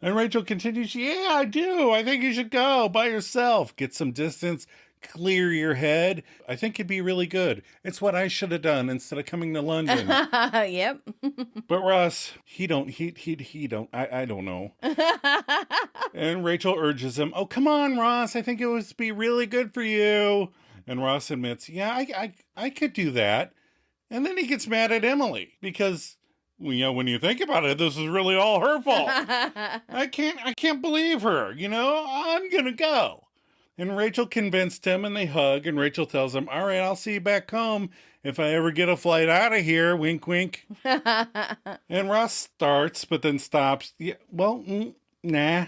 And Rachel continues, yeah, I do. I think you should go by yourself. Get some distance. Clear your head. I think it'd be really good. It's what I should have done instead of coming to London. Yep. But Ross, I don't know. And Rachel urges him, oh, come on, Ross. I think it would be really good for you. And Ross admits, yeah, I could do that. And then he gets mad at Emily because, when you think about it, this is really all her fault. I can't believe her. I'm going to go. And Rachel convinced him and they hug. And Rachel tells him, all right, I'll see you back home if I ever get a flight out of here. Wink, wink. And Ross starts, but then stops. Yeah, well, nah.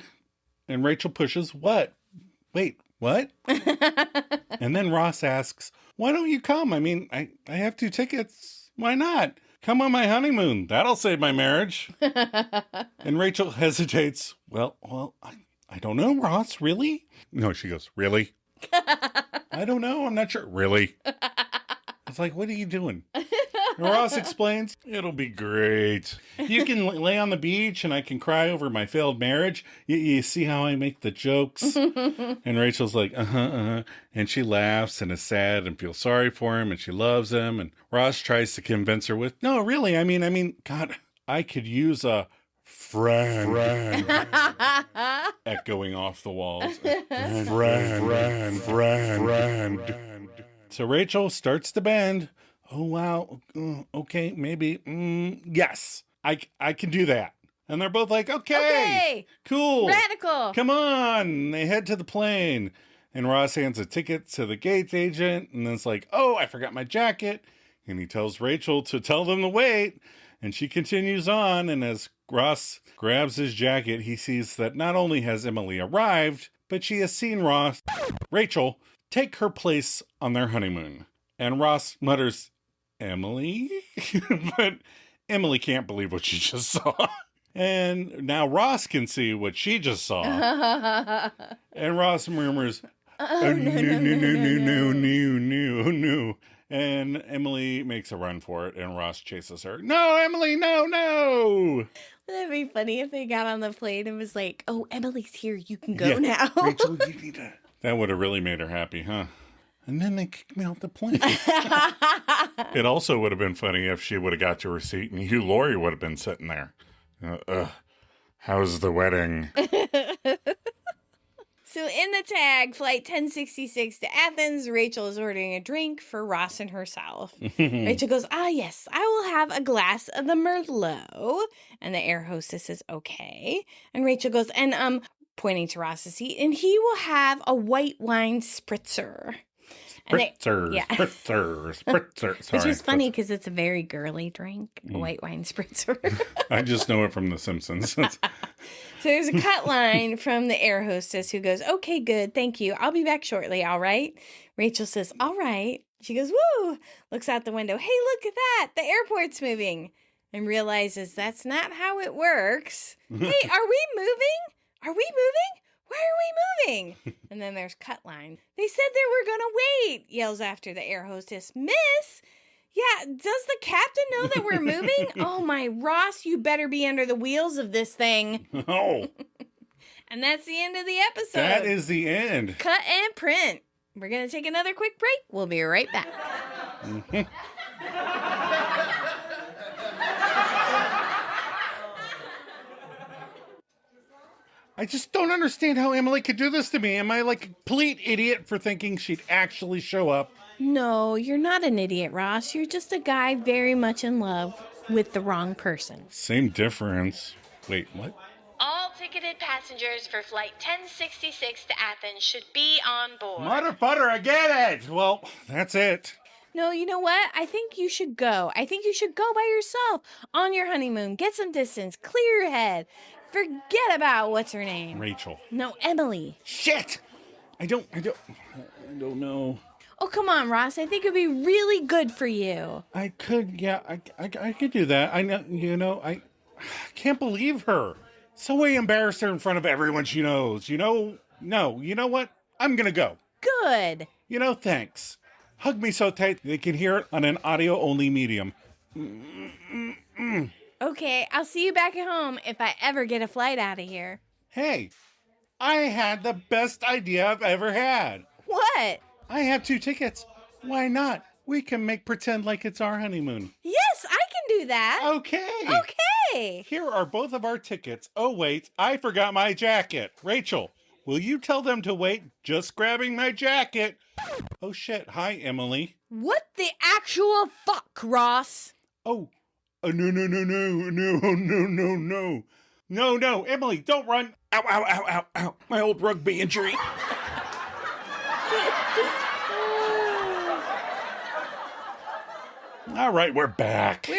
And Rachel pushes, what? Wait, what? And then Ross asks, why don't you come? I mean, I have 2 tickets. Why not? Come on my honeymoon. That'll save my marriage. And Rachel hesitates. Well, I don't know, Ross. Really? No, she goes, really? I don't know. I'm not sure. Really? It's like, what are you doing? And Ross explains, it'll be great. You can lay on the beach and I can cry over my failed marriage. You see how I make the jokes? And Rachel's like, uh-huh. And she laughs and is sad and feels sorry for him and she loves him. And Ross tries to convince her with, no, really, I mean, God, I could use a friend. Echoing off the walls. Friend. So Rachel starts to bend. Oh, wow. Okay, maybe. Yes, I can do that. And they're both like, okay, cool. Radical. Come on. They head to the plane. And Ross hands a ticket to the gate agent. And then it's like, oh, I forgot my jacket. And he tells Rachel to tell them to wait. And she continues on. And as Ross grabs his jacket, he sees that not only has Emily arrived, but she has seen Rachel, take her place on their honeymoon. And Ross mutters, Emily? But Emily can't believe what she just saw. And now Ross can see what she just saw. And Ross murmurs, no. And Emily makes a run for it, and Ross chases her. No, Emily, no! That'd be funny if they got on the plane and was like, oh, Emily's here, you can go now. Rachel, you need to... That would have really made her happy, huh? And then they kicked me off the plane. It also would have been funny if she would have got to her seat and Hugh Laurie would have been sitting there. How's the wedding? So in the tag, Flight 1066 to Athens, Rachel is ordering a drink for Ross and herself. Rachel goes, yes, I will have a glass of the Merlot. And the air hostess says, okay. And Rachel goes, and pointing to Ross's seat, and he will have a white wine spritzer. Spritzer. Sorry, which is funny because it's a very girly drink, a white wine spritzer. I just know it from The Simpsons. So there's a cut line from the air hostess who goes, okay, good, thank you. I'll be back shortly, all right? Rachel says, all right. She goes, woo, looks out the window. Hey, look at that. The airport's moving. And realizes that's not how it works. Hey, are we moving? Are we moving? Why are we moving? And then there's cut line. They said they were going to wait, yells after the air hostess. Miss? Yeah, does the captain know that we're moving? Oh my, Ross, you better be under the wheels of this thing. Oh. And that's the end of the episode. That is the end. Cut and print. We're going to take another quick break. We'll be right back. I just don't understand how Emily could do this to me. Am I like a complete idiot for thinking she'd actually show up? No, you're not an idiot, Ross. You're just a guy very much in love with the wrong person. Same difference. Wait, what? All ticketed passengers for Flight 1066 to Athens should be on board. Mother butter, I get it. Well, that's it. No, you know what? I think you should go. I think you should go by yourself on your honeymoon. Get some distance. Clear your head. Forget about what's her name. Rachel. No, Emily. Shit! I don't know. Oh, come on, Ross. I think it'd be really good for you. I could, yeah, I could do that. I know, I can't believe her. So way embarrassed her in front of everyone she knows. No, you know what? I'm gonna go. Good. Thanks. Hug me so tight they can hear it on an audio-only medium. Okay, I'll see you back at home if I ever get a flight out of here. Hey, I had the best idea I've ever had. What? I have 2 tickets. Why not? We can make pretend like it's our honeymoon. Yes, I can do that. Okay. Here are both of our tickets. Oh, wait, I forgot my jacket. Rachel, will you tell them to wait? Just grabbing my jacket. Oh, shit. Hi, Emily. What the actual fuck, Ross? No. No, Emily, don't run. Ow. My old rugby injury. All right, we're back.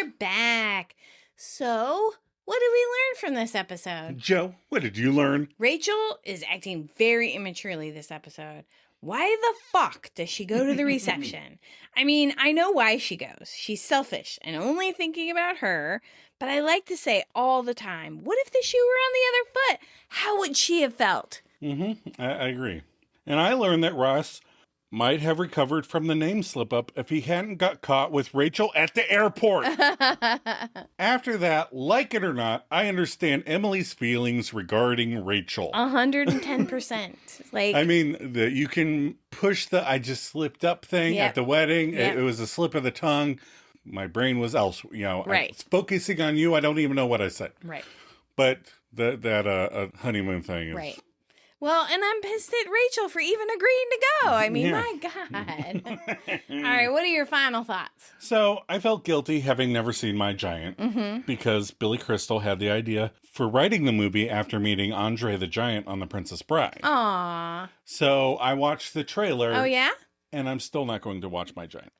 So, what did we learn from this episode? Joe, what did you learn? Rachel is acting very immaturely this episode. Why the fuck does she go to the reception? I mean, I know why she goes. She's selfish and only thinking about her. But I like to say all the time, what if the shoe were on the other foot? How would she have felt? I agree. And I learned that Ross might have recovered from the name slip-up if he hadn't got caught with Rachel at the airport. After that, like it or not, I understand Emily's feelings regarding Rachel. 110%. I mean, you can push the I just slipped up thing at the wedding. It was a slip of the tongue. My brain was elsewhere. Right. I was focusing on you. I don't even know what I said. Right. But that honeymoon thing is... Right. Well, and I'm pissed at Rachel for even agreeing to go. I mean, my God. All right, what are your final thoughts? So, I felt guilty having never seen My Giant because Billy Crystal had the idea for writing the movie after meeting Andre the Giant on The Princess Bride. Aww. So, I watched the trailer. Oh, yeah? And I'm still not going to watch My Giant.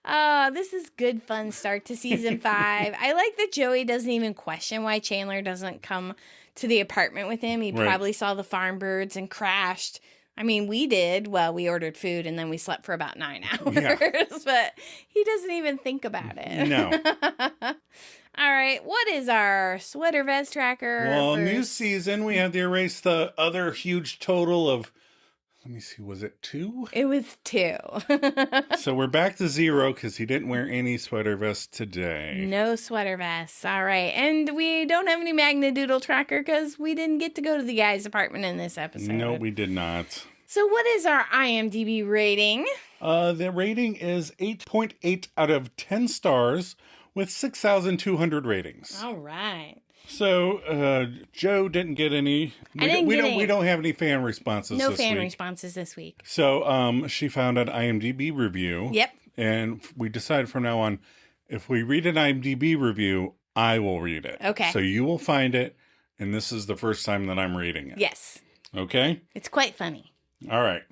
Oh, this is good fun start to season 5. I like that Joey doesn't even question why Chandler doesn't come to the apartment with him. He probably saw the farm birds and crashed. I mean, we did. Well, we ordered food and then we slept for about 9 hours. Yeah. But he doesn't even think about it. No. All right. What is our sweater vest tracker? Well, new season. We had to erase the other huge total of... Let me see, was it 2? It was 2. So we're back to 0 because he didn't wear any sweater vests today. No sweater vests. All right. And we don't have any Magnadoodle tracker because we didn't get to go to the guy's apartment in this episode. No, we did not. So what is our IMDb rating? The rating is 8.8 out of 10 stars with 6,200 ratings. All right. So, Joe didn't get any. We don't have any fan responses. No this fan week. responses this week. So, she found an IMDb review. Yep. And we decided from now on, if we read an IMDb review, I will read it. Okay. So you will find it, and this is the first time that I'm reading it. Yes. Okay. It's quite funny. All right.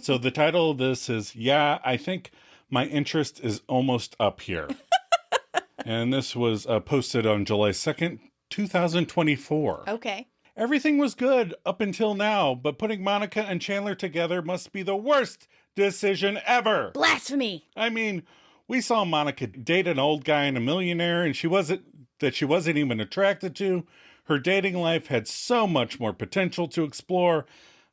So the title of this is, Yeah, I think my interest is almost up here. And this was posted on July 2nd, 2024. Okay. Everything was good up until now, but putting Monica and Chandler together must be the worst decision ever. Blasphemy. I mean, we saw Monica date an old guy and a millionaire, and she wasn't even attracted to. Her dating life had so much more potential to explore.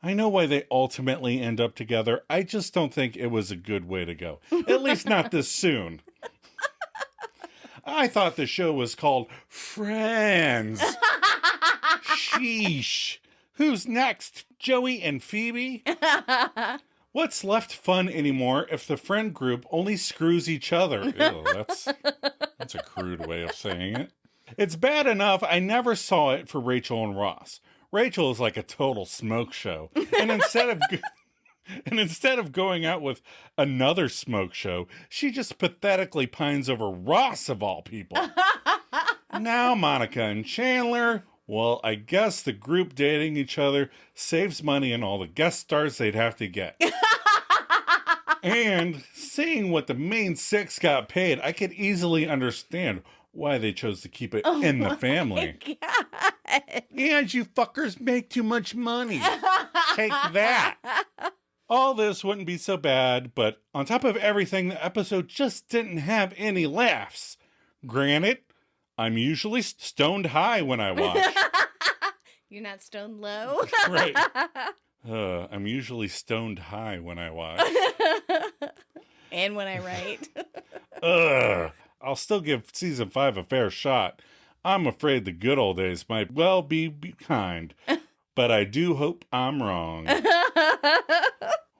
I know why they ultimately end up together. I just don't think it was a good way to go. At least not this soon. I thought the show was called Friends. Sheesh. Who's next? Joey and Phoebe? What's left fun anymore if the friend group only screws each other? Ew, that's a crude way of saying it. It's bad enough I never saw it for Rachel and Ross. Rachel is like a total smoke show. And instead of going out with another smoke show, she just pathetically pines over Ross of all people. Now Monica and Chandler, well, I guess the group dating each other saves money and all the guest stars they'd have to get. And seeing what the main 6 got paid, I could easily understand why they chose to keep it in the family. God. And you fuckers make too much money. Take that. All this wouldn't be so bad, but on top of everything, the episode just didn't have any laughs. Granted, I'm usually stoned high when I watch. You're not stoned low? Right. I'm usually stoned high when I watch. And when I write. I'll still give season 5 a fair shot. I'm afraid the good old days might well be behind. But I do hope I'm wrong.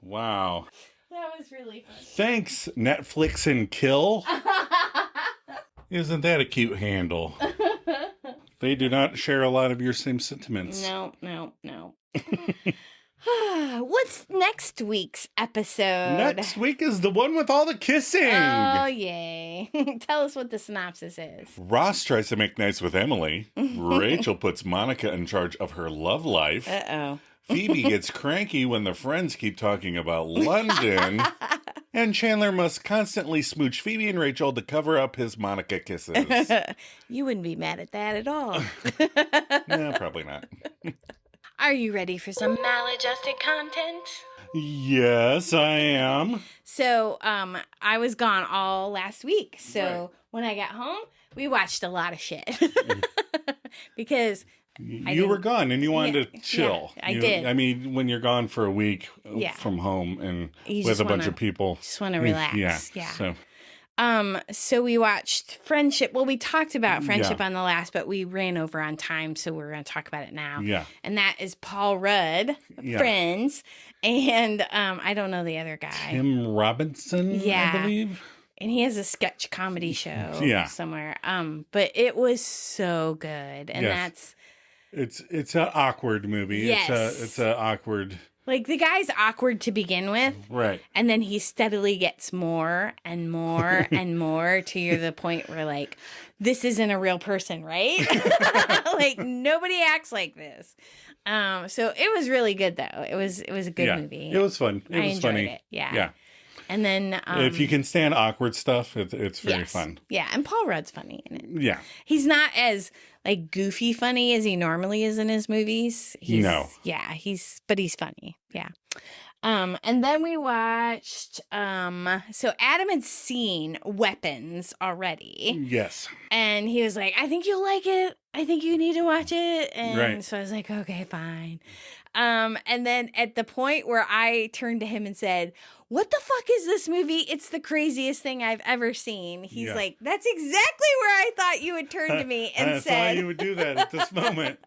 Wow. That was really fun. Thanks, Netflix and Kill. Isn't that a cute handle? They do not share a lot of your same sentiments. No. What's next week's episode? Next week is the one with all the kissing. Oh, yay. Tell us what the synopsis is. Ross tries to make nice with Emily. Rachel puts Monica in charge of her love life. Uh-oh. Phoebe gets cranky when the friends keep talking about London. And Chandler must constantly smooch Phoebe and Rachel to cover up his Monica kisses. You wouldn't be mad at that at all. No, probably not. Are you ready for some maladjusted content? Yes, I am. So, I was gone all last week. So, when I got home, we watched a lot of shit. Because you were gone and you wanted to chill. Yeah, I did. I mean, when you're gone for a week Yeah. from home and You with just a bunch of people. Just want to relax. Yeah. So we watched Friendship. Well, we talked about Friendship on the last, but we ran over on time, so we're going to talk about it now. Yeah. And that is Paul Rudd, Friends, and I don't know the other guy. Tim Robinson, I believe. And he has a sketch comedy show somewhere. But it was so good. And that's... It's an awkward movie. Yes. It's a awkward... Like, the guy's awkward to begin with. Right. And then he steadily gets more and more and more to the point where, like, this isn't a real person, right? Like, nobody acts like this. So it was really good, though. It was a good movie. It was fun. It was enjoyed funny. It. Yeah. And then... if you can stand awkward stuff, it's very fun. Yeah, and Paul Rudd's funny in it. Yeah. He's not as, like, goofy funny as he normally is in his movies. No. Yeah, but he's funny. Yeah. And then we watched, so Adam had seen Weapons already. Yes. And he was like, I think you'll like it. I think you need to watch it. And so I was like, okay, fine. And then at the point where I turned to him and said, what the fuck is this movie? It's the craziest thing I've ever seen. He's like, that's exactly where I thought you would turn to me and I thought you would do that at this moment.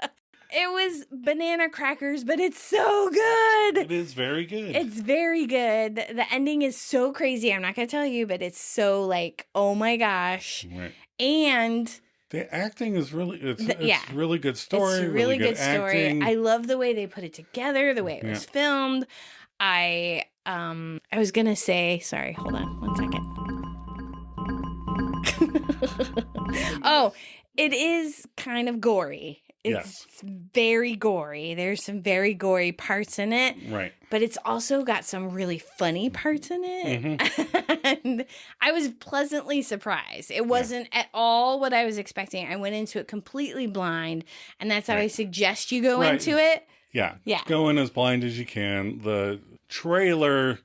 It was banana crackers, but it's so good. It is very good. It's very good. The ending is so crazy. I'm not going to tell you, but it's so like, oh my gosh. Right. And... the acting is really, it's really good story. It's a really good story. Acting. I love the way they put it together, the way it was filmed. I was going to say, sorry, hold on 1 second. Oh, it is kind of gory. It's very gory. There's some very gory parts in it. Right. But it's also got some really funny parts in it. And I was pleasantly surprised. It wasn't at all what I was expecting. I went into it completely blind. And that's how I suggest you go into it. Yeah. Yeah. Go in as blind as you can. The trailer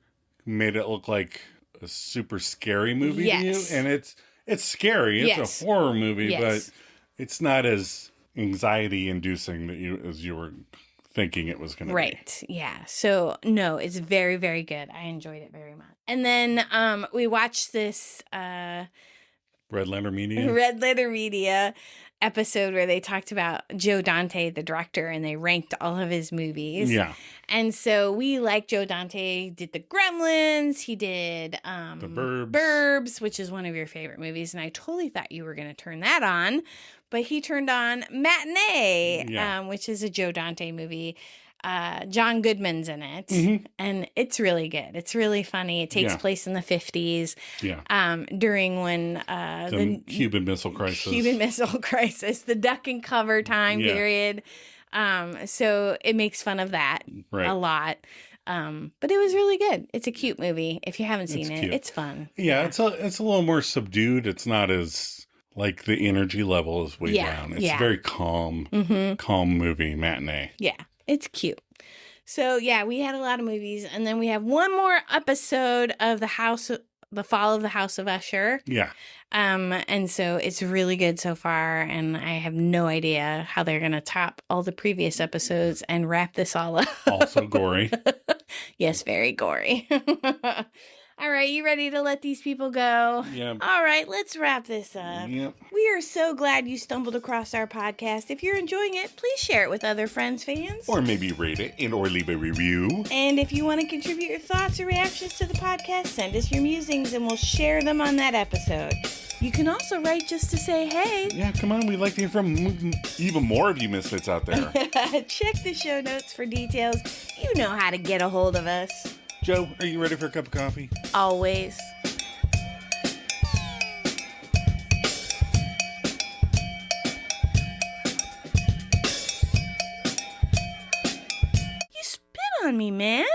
made it look like a super scary movie to you. And it's scary. It's a horror movie, but it's not as anxiety inducing as you were thinking it was going to be. Right. Yeah. So no, it's very, very good. I enjoyed it very much. And then we watched this Red Letter Media episode where they talked about Joe Dante, the director, and they ranked all of his movies. Yeah. And so we like Joe Dante did The Gremlins. He did The Burbs. Burbs, which is one of your favorite movies. And I totally thought you were going to turn that on. But he turned on Matinee, which is a Joe Dante movie. John Goodman's in it. And it's really good. It's really funny. It takes place in the 50s. Yeah. During when the Cuban Missile Crisis. The duck and cover time period. So it makes fun of that a lot. But it was really good. It's a cute movie. If you haven't seen it, it's fun. Yeah, it's a little more subdued. It's not as Like the energy level is way down. It's very calm, calm movie matinee. Yeah, it's cute. So yeah, we had a lot of movies, and then we have one more episode of the Fall of the House of Usher. Yeah. And so it's really good so far, and I have no idea how they're going to top all the previous episodes and wrap this all up. Also gory. Yes, very gory. All right, you ready to let these people go? Yep. All right, let's wrap this up. Yep. We are so glad you stumbled across our podcast. If you're enjoying it, please share it with other friends, fans. Or maybe rate it or leave a review. And if you want to contribute your thoughts or reactions to the podcast, send us your musings and we'll share them on that episode. You can also write just to say hey. Yeah, come on. We'd like to hear from even more of you misfits out there. Check the show notes for details. You know how to get a hold of us. Joe, are you ready for a cup of coffee? Always. You spit on me, man.